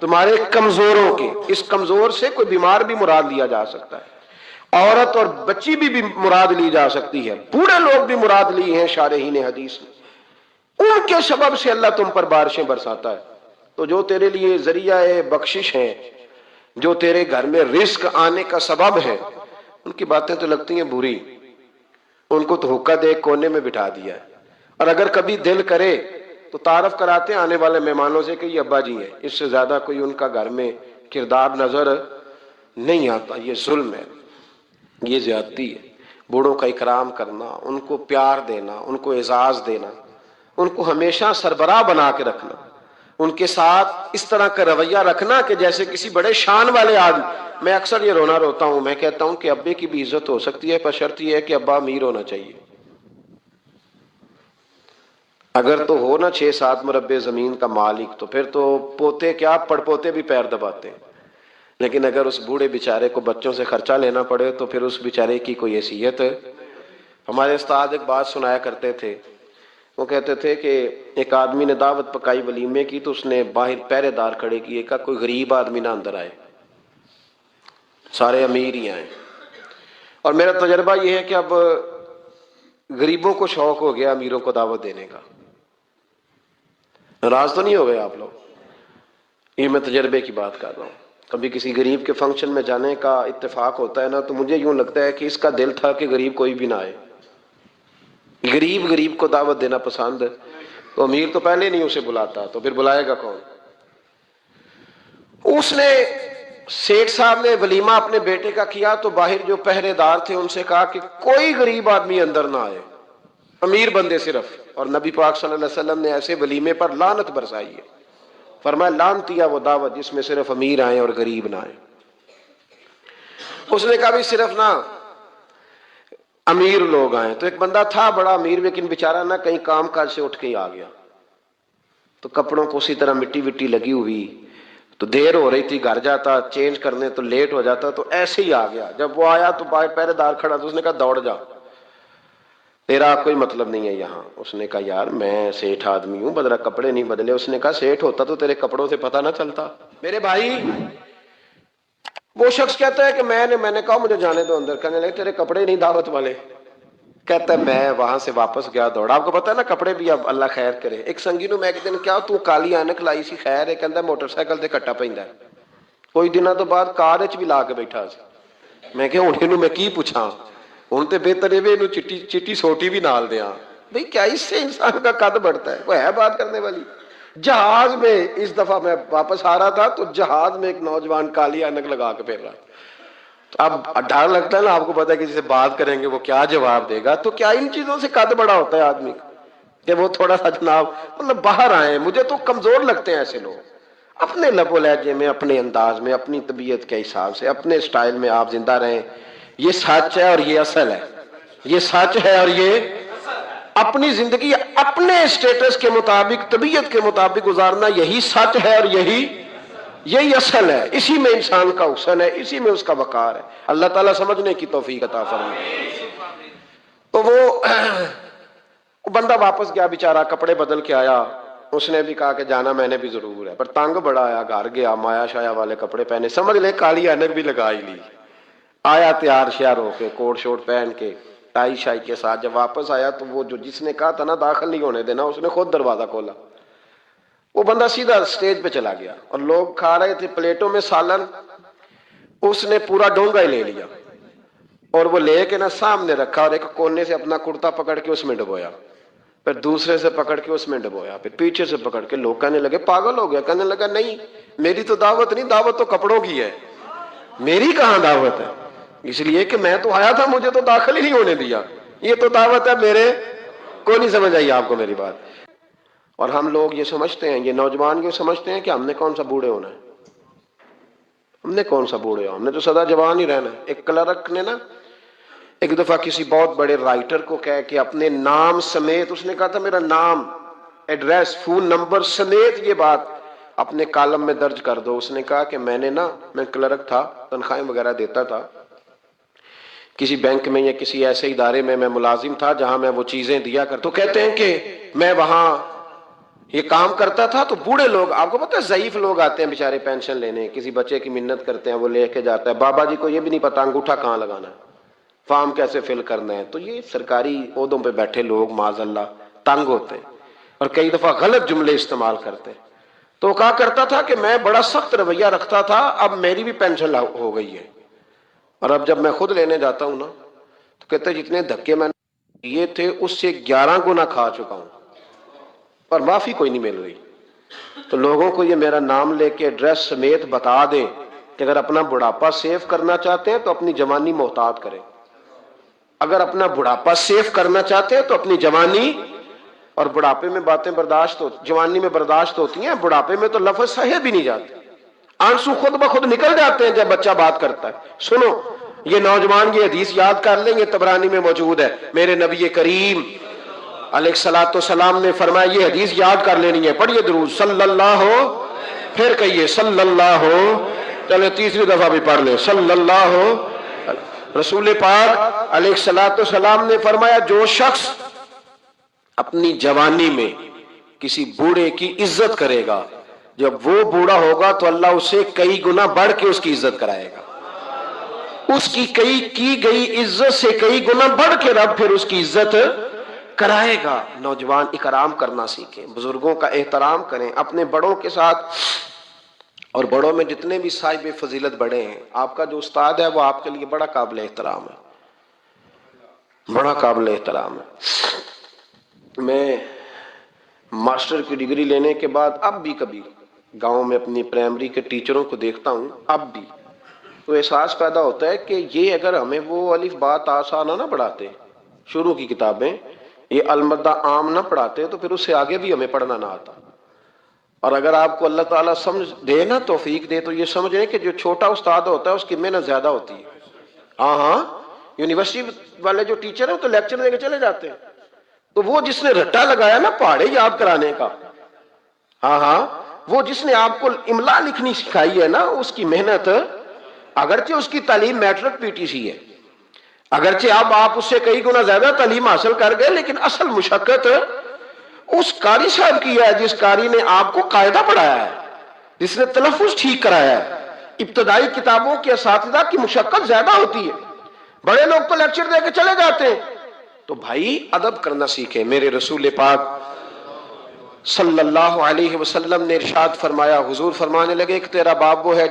تمہارے کمزوروں کے. اس کمزور سے کوئی بیمار بھی مراد لیا جا سکتا ہے، عورت اور بچی بھی مراد لی جا سکتی ہے، بوڑھے لوگ بھی مراد لی ہیں شارحین حدیث نے. ان کے سبب سے اللہ تم پر بارشیں برساتا ہے. تو جو تیرے لیے ذریعہ بخشش ہیں، جو تیرے گھر میں رزق آنے کا سبب ہے، ان کی باتیں تو لگتی ہیں بری، ان کو تو حکا دے کونے میں بٹھا دیا ہے. اور اگر کبھی دل کرے تو تعارف کراتے ہیں آنے والے مہمانوں سے کہ یہ ابا جی ہیں، اس سے زیادہ کوئی ان کا گھر میں کردار نظر نہیں آتا. یہ ظلم ہے، یہ زیادتی ہے. بوڑھوں کا اکرام کرنا، ان کو پیار دینا، ان کو اعزاز دینا، ان کو ہمیشہ سربراہ بنا کے رکھنا، ان کے ساتھ اس طرح کا رویہ رکھنا کہ جیسے کسی بڑے شان والے آدمی. میں اکثر یہ روتا ہوں، میں کہتا ہوں کہ ابے کی بھی عزت ہو سکتی ہے پر شرط یہ ہے کہ ابا امیر ہونا چاہیے. اگر تو ہو نا 6-7 مربع زمین کا مالک تو پھر تو پوتے کیا پڑ پوتے بھی پیر دباتے ہیں. لیکن اگر اس بوڑھے بیچارے کو بچوں سے خرچہ لینا پڑے تو پھر اس بیچارے کی کوئی حیثیت. ہمارے استاد ایک بات سنایا کرتے تھے، وہ کہتے تھے کہ ایک آدمی نے دعوت پکائی ولیمے کی تو اس نے باہر پہرے دار کھڑے کیے، کہا کوئی غریب آدمی نہ اندر آئے، سارے امیر ہی آئے. اور میرا تجربہ یہ ہے کہ اب غریبوں کو شوق ہو گیا امیروں کو دعوت دینے کا. ناراض تو نہیں ہو گئے آپ لوگ؟ یہ میں تجربے کی بات کر رہا ہوں. کبھی کسی غریب کے فنکشن میں جانے کا اتفاق ہوتا ہے نا تو مجھے یوں لگتا ہے کہ اس کا دل تھا کہ غریب کوئی بھی نہ آئے. غریب کو دعوت دینا پسند ہے، تو امیر تو پہلے نہیں اسے بلاتا تو پھر بلائے گا کون؟ اس نے سیٹھ صاحب نے ولیمہ اپنے بیٹے کا کیا تو باہر جو پہرے دار تھے ان سے کہا کہ کوئی غریب آدمی اندر نہ آئے، امیر بندے صرف. اور نبی پاک صلی اللہ علیہ وسلم نے ایسے ولیمے پر لعنت برسائی ہے، فرمایا لعنتیا وہ دعوت جس میں صرف امیر آئیں اور غریب نہ آئیں. اس نے کہا بھی صرف نہ امیر لوگ آئیں. تو ایک بندہ تھا بڑا امیر لیکن بیچارہ نہ کہیں کام کاج سے اٹھ کے ہی آ گیا، تو کپڑوں کو اسی طرح مٹی وٹی لگی ہوئی، تو دیر ہو رہی تھی، گھر جاتا چینج کرنے تو لیٹ ہو جاتا، تو ایسے ہی آ گیا. جب وہ آیا تو پہرے دار کھڑا تھا، اس نے کہا دوڑ جا، تیرا کوئی مطلب نہیں ہے یہاں. اس نے کہا یار میں سیٹھ آدمی ہوں، بدرا کپڑے نہیں بدلے. اس نے کہا سیٹھ ہوتا تو تیرے کپڑوں سے پتہ نہ چلتا. میرے بھائی وہ شخص کہتا ہے کہ میں نے کہا مجھے جانے دو اندر. کہنے لگے تیرے کپڑے نہیں دعوت والے. کہتا ہے میں وہاں سے واپس گیا دوڑا. آپ کو پتا ہے نا کپڑے بھی اب اللہ خیر کرے. ایک سنگی نو میں ایک دن کیا تو کالی اینک لائی سی خیر ہے، کہندا موٹر سائیکل تے کٹا پیندا ہے. کوئی دنوں تو بعد کار وچ بھی لا کے بیٹھا سی. میں کہ ہن اینو میں کی پوچھاں، ہن تے بہتر ہے اینو چٹی سوٹی بھی نال دیاں. بھئی کیا اس سے انسان کا قد بڑھتا ہے؟ وہ ہے بات کرنے والی. جہاز میں اس دفعہ میں واپس آ رہا تھا تو جہاز میں ایک نوجوان کالی اینک لگا کے پھر رہا. تو اب ڈر لگتا ہے نا، آپ کو پتا ہے کہ جسے بات کریں گے وہ کیا جواب دے گا. تو کیا ان چیزوں سے قد بڑا ہوتا ہے آدمی کہ وہ تھوڑا سا جناب مطلب باہر آئے. مجھے تو کمزور لگتے ہیں ایسے لوگ. اپنے لب و لہجے میں، اپنے انداز میں، اپنی طبیعت کے حساب سے، اپنے سٹائل میں آپ زندہ رہیں. یہ سچ ہے اور یہ اصل ہے. یہ سچ ہے اور یہ اپنی زندگی اپنے سٹیٹس کے مطابق، طبیعت کے مطابق گزارنا، یہی سچ ہے اور یہی اصل ہے. اسی میں انسان کا حسن ہے، اسی میں اس کا وقار ہے. اللہ تعالیٰ سمجھنے کی توفیق عطا فرمائے. تو وہ بندہ واپس گیا بیچارہ، کپڑے بدل کے آیا. اس نے بھی کہا کہ جانا میں نے بھی ضرور ہے، پر تنگ بڑا آیا. گھر گیا، مایا شایا والے کپڑے پہنے، سمجھ لے کالی اینک بھی لگا ہی لی. آیا تیار شیار ہو کے، کوٹ شوٹ پہن کے، ٹائی شائی کے ساتھ. جب واپس آیا تو وہ جو جس نے کہا تھا نا داخل نہیں ہونے دینا، اس نے خود دروازہ کھولا. وہ بندہ سیدھا سٹیج پہ چلا گیا اور لوگ کھا رہے تھے پلیٹوں میں سالن. اس نے پورا ڈونگا ہی لے لیا اور وہ لے کے نا سامنے رکھا اور ایک کونے سے اپنا کرتا پکڑ کے اس میں ڈبویا، پھر دوسرے سے پکڑ کے اس میں ڈبویا، پھر پیچھے سے پکڑ کے. لوگ کہنے لگے پاگل ہو گیا. کہنے لگا نہیں، میری تو دعوت نہیں، دعوت تو کپڑوں کی ہے، میری کہاں دعوت ہے؟ اس لیے کہ میں تو آیا تھا، مجھے تو داخل ہی نہیں ہونے دیا. یہ تو دعوت ہے میرے کو. نہیں سمجھ آئی آپ کو میری بات؟ اور ہم لوگ یہ سمجھتے ہیں، یہ نوجوان یہ سمجھتے ہیں کہ ہم نے کون سا بوڑھے ہونا ہے. ہم نے کون سا بوڑھے ہو، ہم نے تو سدا جوان ہی رہنا ہے. ایک کلرک نے نا ایک دفعہ کسی بہت بڑے رائٹر کو کہہ کے اپنے نام سمیت، اس نے کہا تھا میرا نام، ایڈریس، فون نمبر سمیت یہ بات اپنے کالم میں درج کر دو. اس نے کہا کہ میں کلرک تھا، تنخواہیں وغیرہ دیتا تھا کسی بینک میں یا کسی ایسے ادارے میں ملازم تھا جہاں میں وہ چیزیں دیا کرتا. تو کہتے ہیں کہ میں وہاں یہ کام کرتا تھا. تو بوڑھے لوگ، آپ کو پتہ ہے ضعیف لوگ آتے ہیں بیچارے پینشن لینے، کسی بچے کی منت کرتے ہیں، وہ لے کے جاتا ہے. بابا جی کو یہ بھی نہیں پتا انگوٹھا کہاں لگانا ہے، فارم کیسے فل کرنا ہے. تو یہ سرکاری عہدوں پہ بیٹھے لوگ معاذ اللہ تنگ ہوتے ہیں اور کئی دفعہ غلط جملے استعمال کرتے ہیں. تو کہا کرتا تھا کہ میں بڑا سخت رویہ رکھتا تھا، اب میری بھی پینشن ہو گئی ہے، اور اب جب میں خود لینے جاتا ہوں نا تو کہتے ہیں جتنے دھکے میں نے یہ تھے اس سے 11 گنا کھا چکا ہوں، پر معافی کوئی نہیں مل رہی. تو لوگوں کو یہ میرا نام لے کے ایڈریس سمیت بتا دیں کہ اگر اپنا بڑھاپا سیف کرنا چاہتے ہیں تو اپنی جوانی محتاط کریں. اگر اپنا بڑھاپا سیف کرنا چاہتے ہیں تو اپنی جوانی، اور بڑھاپے میں باتیں برداشت جوانی میں برداشت ہوتی ہیں، بڑھاپے میں تو لفظ سہے بھی نہیں جاتے، آنسو خود بخود نکل جاتے ہیں جب بچہ بات کرتا ہے. سنو یہ نوجوان یہ حدیث یاد کر لیں، یہ طبرانی میں موجود ہے. میرے نبی کریم علیہ الصلوۃ والسلام نے فرمایا یہ حدیث یاد کر لینی ہے. پڑھیے درود صلی اللہ ہو، پھر کہیے صلی اللہ ہو. چلے تیسری دفعہ بھی پڑھ لیں صلی اللہ ہو. رسول پاک علیہ الصلوۃ والسلام نے فرمایا جو شخص اپنی جوانی میں کسی بوڑھے کی عزت کرے گا، جب وہ بوڑھا ہوگا تو اللہ اسے کئی گنا بڑھ کے اس کی عزت کرائے گا. اس کی کی گئی عزت سے کئی گنا بڑھ کے رب پھر اس کی عزت کرائے گا. نوجوان اکرام کرنا سیکھیں، بزرگوں کا احترام کریں، اپنے بڑوں کے ساتھ. اور بڑوں میں جتنے بھی صاحب فضیلت بڑے ہیں، آپ کا جو استاد ہے وہ آپ کے لیے بڑا قابل احترام ہے، بڑا قابل احترام ہے. میں ماسٹر کی ڈگری لینے کے بعد اب بھی کبھی گاؤں میں اپنی پرائمری کے ٹیچروں کو دیکھتا ہوں اب بھی، تو احساس پیدا ہوتا ہے کہ یہ اگر ہمیں وہ الف با تا سا نہ پڑھاتے شروع کی کتابیں، یہ المدہ عام نہ پڑھاتے تو پھر اس سے آگے بھی ہمیں پڑھنا نہ آتا۔ اور اگر آپ کو اللہ تعالیٰ سمجھ دے نا، توفیق دے، تو یہ سمجھیں کہ جو چھوٹا استاد ہوتا ہے اس کی محنت زیادہ ہوتی ہے۔ ہاں ہاں، یونیورسٹی والے جو ٹیچر ہیں تو لیکچر دے کے چلے جاتے ہیں، تو وہ جس نے رٹا لگایا نا پہاڑے یاد کرانے کا، ہاں ہاں، وہ جس نے آپ کو املا لکھنی سکھائی ہے نا، اس کی محنت، اگرچہ اس کی تعلیم میٹرک پی ٹی سی ہے، اگرچہ اب آپ اس سے کئی گنا زیادہ تعلیم حاصل کر گئے، لیکن اصل مشقت اس قاری صاحب کی ہے جس قاری نے آپ کو قاعدہ پڑھایا ہے، جس نے تلفظ ٹھیک کرایا ہے۔ ابتدائی کتابوں کے اساتذہ کی مشقت زیادہ ہوتی ہے، بڑے لوگ تو لیکچر دے کے چلے جاتے ہیں۔ تو بھائی ادب کرنا سیکھیں۔ میرے رسول پاک صلی اللہ علیہ وسلم نے ارشاد فرمایا، حضور فرمانے لگے، ایک تیرا باپ وہ ہے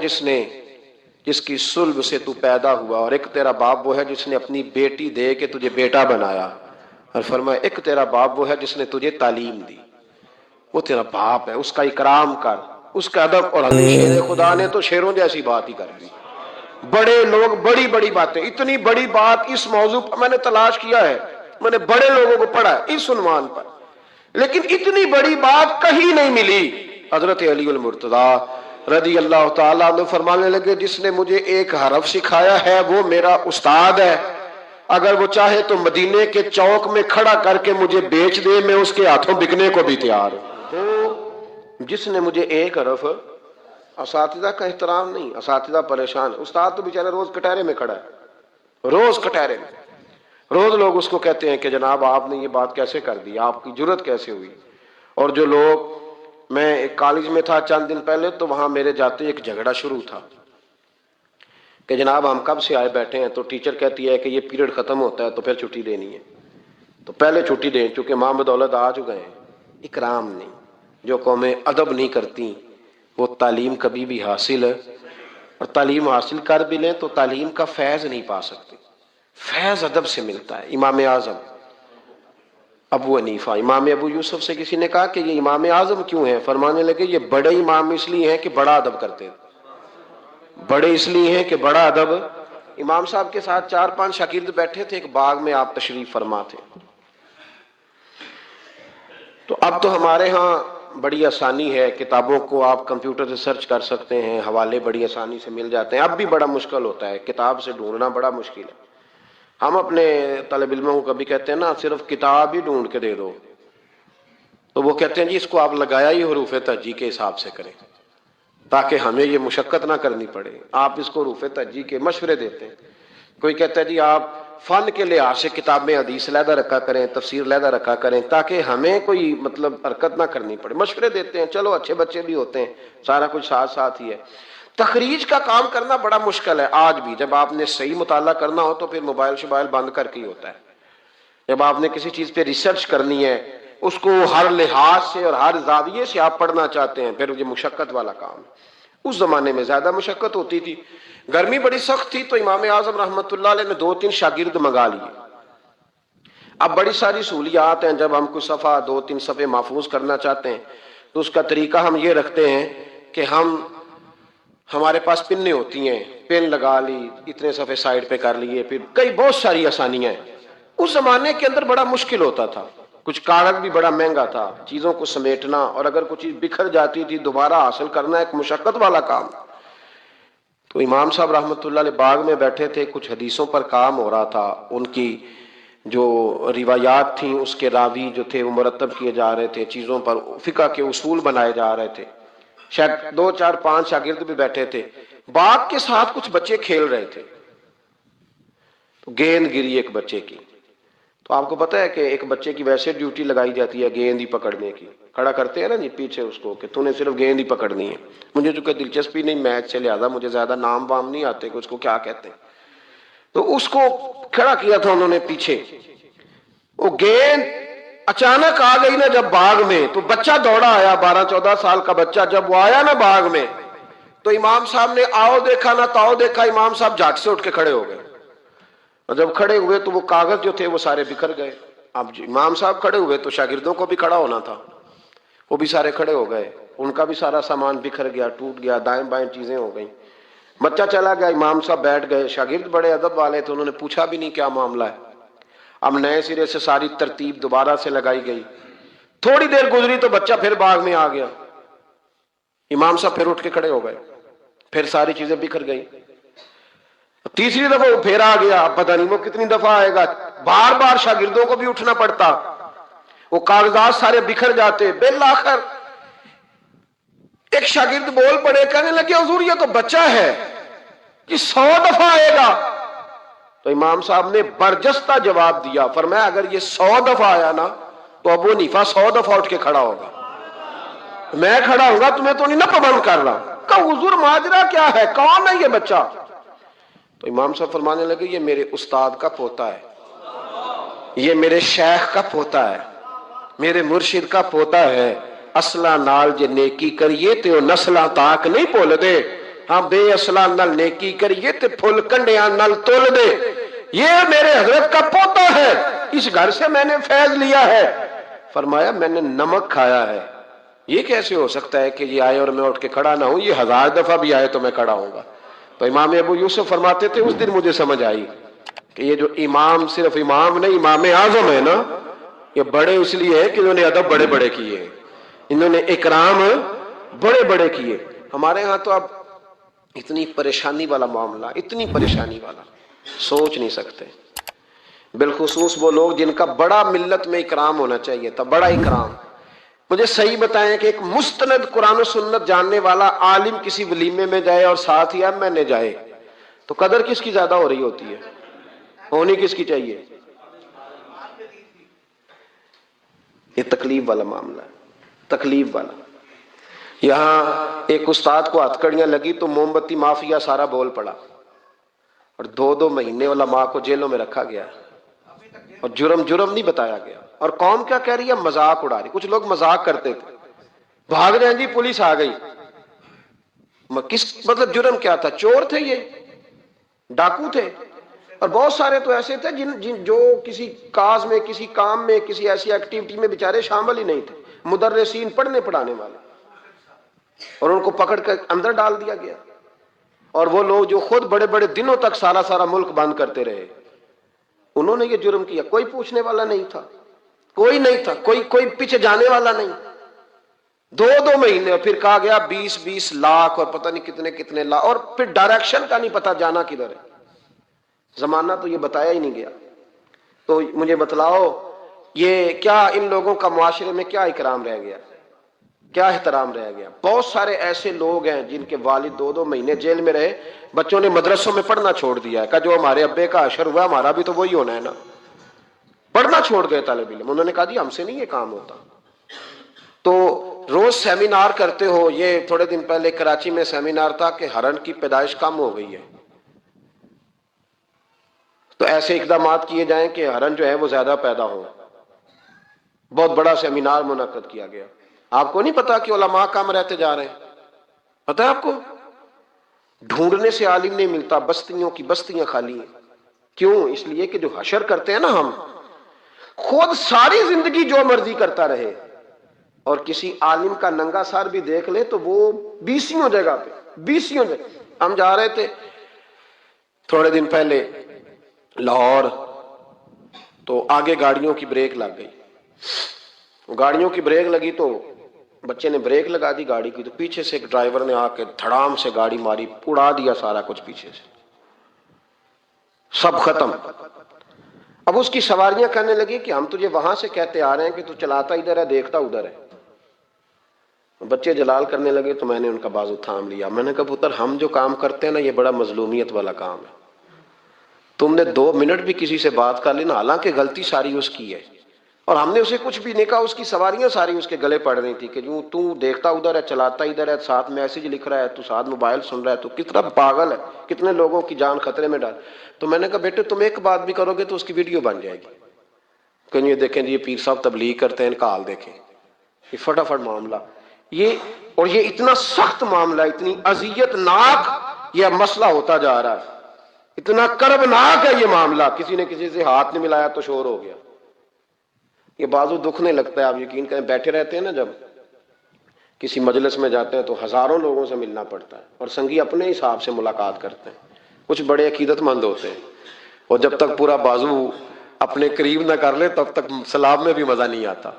جس کی صلب سے تو پیدا ہوا، اور ایک تیرا باپ وہ ہے جس نے اپنی بیٹی دے کے تجھے بیٹا بنایا، اور فرمایا ایک تیرا باپ وہ ہے جس نے تجھے تعلیم دی، وہ تیرا باپ ہے، اس کا اکرام کر، اس کا ادب۔ اور حضرت شیر خدا نے تو شیروں جیسی بات ہی کر دی۔ بڑے لوگ بڑی بڑی باتیں، اتنی بڑی بات اس موضوع پر میں نے تلاش کیا ہے، میں نے بڑے لوگوں کو پڑھا ہے اس عنوان پر، لیکن اتنی بڑی بات کہیں نہیں ملی۔ حضرت علی المرتضیٰ رضی اللہ تعالیٰ عنہ فرمانے لگے، جس نے مجھے ایک حرف سکھایا ہے وہ میرا استاد ہے، اگر وہ چاہے تو مدینے کے چوک میں کھڑا کر کے مجھے بیچ دے، میں اس کے ہاتھوں بکنے کو بھی تیار ہوں۔ تو جس نے مجھے ایک حرف، اساتذہ کا احترام نہیں، اساتذہ پریشان، استاد تو بیچارے روز کٹہرے میں کھڑا ہے، روز کٹہرے میں، روز لوگ اس کو کہتے ہیں کہ جناب آپ نے یہ بات کیسے کر دی، آپ کی جرت کیسے ہوئی۔ اور جو لوگ، میں ایک کالج میں تھا چند دن پہلے، تو وہاں میرے جاتے ایک جھگڑا شروع تھا کہ جناب ہم کب سے آئے بیٹھے ہیں، تو ٹیچر کہتی ہے کہ یہ پیریڈ ختم ہوتا ہے تو پھر چھٹی دینی ہے، تو پہلے چھٹی دیں، چونکہ ماں بدولت آ چکے ہیں۔ اکرام نہیں، جو قومیں ادب نہیں کرتی وہ تعلیم کبھی بھی حاصل ہے، اور تعلیم حاصل کر بھی لیں تو تعلیم کا فیض نہیں پا سکتے۔ فیض ادب سے ملتا ہے۔ امام اعظم ابو حنیفہ، امام ابو یوسف سے کسی نے کہا کہ یہ امام اعظم کیوں ہیں؟ فرمانے لگے یہ بڑے امام اس لیے ہیں کہ بڑا ادب کرتے ہیں، بڑے اس لیے ہیں کہ بڑا ادب۔ امام صاحب کے ساتھ 4-5 شاگرد بیٹھے تھے، ایک باغ میں آپ تشریف فرما تھے۔ تو اب تو ہمارے ہاں بڑی آسانی ہے، کتابوں کو آپ کمپیوٹر سے سرچ کر سکتے ہیں، حوالے بڑی آسانی سے مل جاتے ہیں۔ اب بھی بڑا مشکل ہوتا ہے، کتاب سے ڈھونڈنا بڑا مشکل ہے۔ ہم اپنے طالب علموں کو کبھی کہتے ہیں نا صرف کتاب ہی ڈھونڈ کے دے دو، تو وہ کہتے ہیں جی اس کو آپ لگایا ہی حروف تہجی کے حساب سے کریں تاکہ ہمیں یہ مشقت نہ کرنی پڑے۔ آپ اس کو حروف تہجی کے مشورے دیتے ہیں۔ کوئی کہتا ہے جی آپ فن کے لحاظ سے کتابیں حدیث علیحدہ رکھا کریں، تفسیر علیحدہ رکھا کریں تاکہ ہمیں کوئی مطلب حرکت نہ کرنی پڑے، مشورے دیتے ہیں۔ چلو اچھے بچے بھی ہوتے ہیں، سارا کچھ ساتھ ساتھ ہی ہے۔ تخریج کا کام کرنا بڑا مشکل ہے آج بھی۔ جب آپ نے صحیح مطالعہ کرنا ہو تو پھر موبائل شبائل بند کر کے ہی ہوتا ہے۔ جب آپ نے کسی چیز پہ ریسرچ کرنی ہے، اس کو ہر لحاظ سے اور ہر زاویے سے آپ پڑھنا چاہتے ہیں، پھر یہ مشقت والا کام ہے۔ اس زمانے میں زیادہ مشقت ہوتی تھی، گرمی بڑی سخت تھی، تو امام اعظم رحمۃ اللہ علیہ نے 2-3 شاگرد منگا لیے۔ اب بڑی ساری سہولیات ہیں، جب ہم کوئی صفحہ 2-3 صفحے محفوظ کرنا چاہتے ہیں تو اس کا طریقہ ہم یہ رکھتے ہیں کہ ہمارے پاس پنیں ہوتی ہیں، پن لگا لی، اتنے صفحے سائڈ پہ کر لیے، پھر کئی بہت ساری آسانیاں ہیں۔ اس زمانے کے اندر بڑا مشکل ہوتا تھا، کچھ کاغذ بھی بڑا مہنگا تھا، چیزوں کو سمیٹنا، اور اگر کچھ چیز بکھر جاتی تھی دوبارہ حاصل کرنا ایک مشقت والا کام۔ تو امام صاحب رحمۃ اللہ علیہ باغ میں بیٹھے تھے، کچھ حدیثوں پر کام ہو رہا تھا، ان کی جو روایات تھیں اس کے راوی جو تھے وہ مرتب کیے جا رہے تھے، چیزوں پر فقہ کے اصول بنائے جا رہے تھے۔ شاید 2-4-5 شاگرد بھی بیٹھے تھے، باغ کے ساتھ کچھ بچے کھیل رہے تھے، تو گیند گری ایک بچے کی۔ تو آپ کو پتہ ہے کہ ایک بچے کی ویسے ڈیوٹی لگائی جاتی ہے گیند ہی پکڑنے کی، کھڑا کرتے ہیں نا جی پیچھے اس کو کہ تو نے صرف گیند ہی پکڑنی ہے۔ مجھے چونکہ دلچسپی نہیں میچ سے، لہذا مجھے زیادہ نام وام نہیں آتے کہ اس کو کیا کہتے ہیں، تو اس کو کھڑا کیا تھا انہوں نے پیچھے۔ وہ گیند اچانک آ گئی نا جب باغ میں، تو بچہ دوڑا آیا، 12-14 سال کا بچہ، جب وہ آیا نا باغ میں تو امام صاحب نے آؤ دیکھا نہ تاؤ دیکھا، امام صاحب جھٹ سے اٹھ کے کھڑے ہو گئے، اور جب کھڑے ہوئے تو وہ کاغذ جو تھے وہ سارے بکھر گئے۔ اب امام صاحب کھڑے ہوئے تو شاگردوں کو بھی کھڑا ہونا تھا۔ وہ بھی سارے کھڑے ہو گئے، ان کا بھی سارا سامان بکھر گیا، ٹوٹ گیا، دائیں بائیں چیزیں ہو گئیں. بچہ چلا گیا، امام صاحب بیٹھ گئے. شاگرد بڑے ادب والے تھے، انہوں نے پوچھا بھی نہیں کیا معاملہ ہے. اب نئے سرے سے ساری ترتیب دوبارہ سے لگائی گئی. تھوڑی دیر گزری تو بچہ پھر باغ میں آ گیا. امام صاحب پھر اٹھ کے کھڑے ہو گئے، پھر ساری چیزیں بکھر گئی. تیسری دفعہ وہ پھر آ گیا. اب پتہ نہیں وہ کتنی دفعہ آئے گا. بار بار شاگردوں کو بھی اٹھنا پڑتا، وہ کاغذات سارے بکھر جاتے. بالآخر ایک شاگرد بول پڑے، کہنے لگے حضور یہ تو بچہ ہے، یہ 100 دفعہ آئے گا. تو امام صاحب نے برجستہ جواب دیا، فرمایا اگر یہ 100 دفعہ آیا نا تو ابو حنیفہ 100 دفعہ اٹھ کے کھڑا ہوگا. میں کھڑا ہوں گا، تمہیں تو نہیں نہ پابند کر رہا. کہا حضور ماجرا کیا ہے، کون ہے یہ بچہ؟ تو امام صاحب فرمانے لگے یہ میرے استاد کا پوتا ہے، یہ میرے شیخ کا پوتا ہے، میرے مرشد کا پوتا ہے. اصلہ نال جے نیکی کریے تے وہ نسلاں تاک نہیں بھول دے. ہاں بے اصلہ نال نیکی کریے تے پھل کنڈیاں نال تول دے. یہ میرے حضرت کا پوتا ہے، اس گھر سے میں نے فیض لیا ہے. فرمایا میں نے نمک کھایا ہے، یہ کیسے ہو سکتا ہے کہ یہ آئے اور میں اٹھ کے کھڑا نہ ہوں؟ یہ 1000 دفعہ بھی آئے تو میں کھڑا ہوں گا. تو امام ابو یوسف فرماتے تھے اس دن مجھے سمجھ آئی کہ یہ جو امام صرف امام نہیں، امام اعظم ہے نا، یہ بڑے اس لیے ہے کہ انہوں نے ادب بڑے بڑے کیے، انہوں نے اکرام بڑے بڑے کیے. ہمارے ہاں تو اب اتنی پریشانی والا معاملہ، اتنی پریشانی والا سوچ نہیں سکتے. بالخصوص وہ لوگ جن کا بڑا ملت میں اکرام ہونا چاہیے تھا، بڑا اکرام. مجھے صحیح بتائیں کہ ایک مستند قرآن و سنت جاننے والا عالم کسی ولیمے میں جائے اور ساتھ ہی میں نے جائے تو قدر کس کی زیادہ ہو رہی ہوتی ہے؟ ہونی کس کی چاہیے؟ یہ تکلیف والا معاملہ ہے، تکلیف والا. یہاں ایک استاد کو ہتھکڑیاں لگی تو موم بتی مافیا سارا بول پڑا اور 2 مہینے علماء کو جیلوں میں رکھا گیا اور جرم نہیں بتایا گیا. اور قوم کیا کہہ رہی ہے؟ مذاق اڑا رہی. کچھ لوگ مذاق کرتے تھے، بھاگ رہے ہیں جی پولیس آ گئی. کس مطلب جرم کیا تھا؟ چور تھے، یہ ڈاکو تھے. اور بہت سارے تو ایسے تھے جو کسی کاز میں، کسی کام میں، کسی ایسی ایکٹیویٹی میں بیچارے شامل ہی نہیں تھے. مدرسین پڑھنے پڑھانے والے، اور ان کو پکڑ کر اندر ڈال دیا گیا. اور وہ لوگ جو خود بڑے بڑے دنوں تک سارا ملک بند کرتے رہے، انہوں نے یہ جرم کیا. کوئی پوچھنے والا نہیں تھا، کوئی نہیں تھا، کوئی پیچھے جانے والا نہیں. 2 مہینے، اور پھر کہا گیا 20 لاکھ اور پتہ نہیں کتنے لاکھ. اور پھر ڈائریکشن کا نہیں پتا جانا کدھر ہے. زمانہ تو یہ بتایا ہی نہیں گیا. تو مجھے بتلاؤ یہ کیا ان لوگوں کا معاشرے میں کیا اکرام رہ گیا، کیا احترام رہ گیا؟ بہت سارے ایسے لوگ ہیں جن کے والد 2 مہینے جیل میں رہے، بچوں نے مدرسوں میں پڑھنا چھوڑ دیا ہے. کہ جو ہمارے ابے کا حشر ہوا ہمارا بھی تو وہی ہونا ہے نا. پڑھنا چھوڑ گئے طالب علم. انہوں نے کہا جی ہم سے نہیں یہ کام ہوتا. تو روز سیمینار کرتے ہو. یہ تھوڑے دن پہلے کراچی میں سیمینار تھا کہ ہرن کی پیدائش کم ہو گئی ہے، تو ایسے اقدامات کیے جائیں کہ ہرن جو ہے وہ زیادہ پیدا ہو. بہت بڑا سیمینار منعقد کیا گیا. آپ کو نہیں پتا کہ علماء کم رہتے جا رہے ہیں؟ پتا ہے آپ کو؟ ڈھونڈنے سے عالم نہیں ملتا، بستیوں کی بستیاں خالی ہیں. کیوں؟ اس لیے کہ جو حشر کرتے ہیں نا ہم، خود ساری زندگی جو مرضی کرتا رہے اور کسی عالم کا ننگا سر بھی دیکھ لے تو وہ 20 جگہ پہ 20 جگہ. ہم جا رہے تھے تھوڑے دن پہلے لاہور، تو آگے گاڑیوں کی بریک لگ گئی. گاڑیوں کی بریک لگی تو بچے نے بریک لگا دی گاڑی کی، تو پیچھے سے ایک ڈرائیور نے آ کے دھڑام سے گاڑی ماری، اڑا دیا سارا کچھ پیچھے سے، سب ختم. اب اس کی سواریاں کہنے لگی کہ ہم تجھے وہاں سے کہتے آ رہے ہیں کہ تو چلاتا ادھر ہے دیکھتا ادھر ہے. بچے جلال کرنے لگے تو میں نے ان کا بازو تھام لیا. میں نے کہا پتر ہم جو کام کرتے ہیں نا یہ بڑا مظلومیت والا کام ہے. تم نے 2 منٹ بھی کسی سے بات کر لی نا، حالانکہ غلطی ساری اس کی ہے اور ہم نے اسے کچھ بھی نہیں کہا. اس کی سواریاں ساری اس کے گلے پڑ رہی تھی کہ جو تو دیکھتا ادھر ہے چلاتا ادھر ہے، ساتھ میسج لکھ رہا ہے، تو ساتھ موبائل سن رہا ہے، تو کتنا پاگل ہے، کتنے لوگوں کی جان خطرے میں ڈال. تو میں نے کہا بیٹے تم ایک بات بھی کرو گے تو اس کی ویڈیو بن جائے گی کہ یہ دیکھیں جی یہ پیر صاحب تبلیغ کرتے ہیں، ان کا حال دیکھیں. یہ فٹافٹ معاملہ اور یہ اتنا سخت معاملہ، اتنی اذیت ناک یہ مسئلہ ہوتا جا رہا ہے، اتنا کربناک ہے یہ معاملہ. کسی نے کسی سے ہاتھ نہیں ملایا تو شور ہو گیا. یہ بازو دکھنے لگتا ہے. آپ یقین کریں بیٹھے رہتے ہیں نا جب کسی مجلس میں جاتے ہیں تو ہزاروں لوگوں سے ملنا پڑتا ہے، اور سنگی اپنے حساب سے ملاقات کرتے ہیں. کچھ بڑے عقیدت مند ہوتے ہیں، اور جب تک پورا بازو اپنے قریب نہ کر لے تب تک سلام میں بھی مزہ نہیں آتا.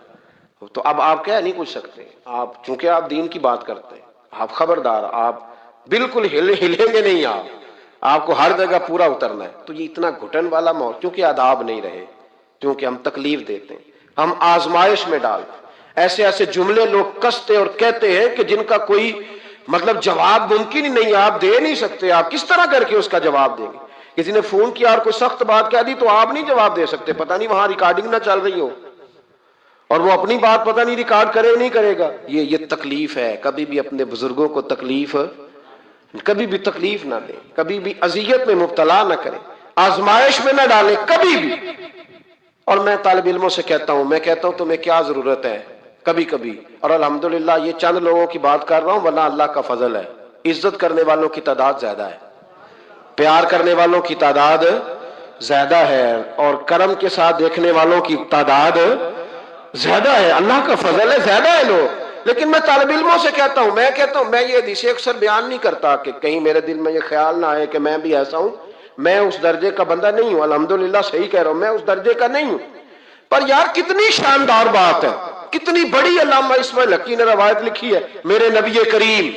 تو اب آپ کہہ نہیں کچھ سکتے، آپ چونکہ آپ دین کی بات کرتے ہیں، آپ خبردار، آپ بالکل ہلیں گے نہیں، آپ کو ہر جگہ پورا اترنا ہے. تو یہ اتنا گھٹن والا ماحول، کیونکہ آداب نہیں رہے، کیونکہ ہم تکلیف دیتے ہیں، ہم آزمائش میں ڈالتے ہیں. ایسے ایسے جملے لوگ کستے اور کہتے ہیں کہ جن کا کوئی مطلب جواب ممکن ہی نہیں، آپ دے نہیں سکتے. آپ کس طرح کر کے اس کا جواب دیں گے؟ کسی نے فون کیا اور کوئی سخت بات کہہ دی تو آپ نہیں جواب دے سکتے، پتہ نہیں وہاں ریکارڈنگ نہ چل رہی ہو، اور وہ اپنی بات پتہ نہیں ریکارڈ کرے نہیں کرے گا. یہ تکلیف ہے. کبھی بھی اپنے بزرگوں کو تکلیف، کبھی بھی تکلیف نہ دیں، کبھی بھی اذیت میں مبتلا نہ کریں، آزمائش میں نہ ڈالیں کبھی بھی. اور میں طالب علموں سے کہتا ہوں، تمہیں کیا ضرورت ہے کبھی کبھی، اور الحمدللہ یہ چند لوگوں کی بات کر رہا ہوں، ورنہ اللہ کا فضل ہے، عزت کرنے والوں کی تعداد زیادہ ہے، پیار کرنے والوں کی تعداد زیادہ ہے، اور کرم کے ساتھ دیکھنے والوں کی تعداد زیادہ ہے. اللہ کا فضل ہے، زیادہ ہے لوگ. لیکن میں طالب علموں سے کہتا ہوں، میں یہ حدیث اکثر بیان نہیں کرتا کہ کہیں میرے دل میں یہ خیال نہ آئے کہ میں بھی ایسا ہوں. میں اس درجے کا بندہ نہیں ہوں، الحمدللہ صحیح کہہ رہا ہوں، میں اس درجے کا نہیں ہوں. پر یار کتنی شاندار بات ہے، کتنی بڑی علامہ اسماعیل حقی نے روایت لکھی ہے. میرے نبی کریم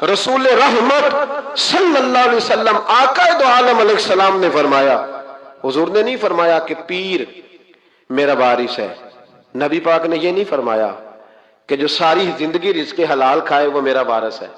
رسول رحمت صلی اللہ علیہ وسلم آقا دو عالم علیہ السلام نے فرمایا، حضور نے نہیں فرمایا کہ پیر میرا وارث ہے، نبی پاک نے یہ نہیں فرمایا کہ جو ساری زندگی رزق حلال کھائے وہ میرا وارث ہے.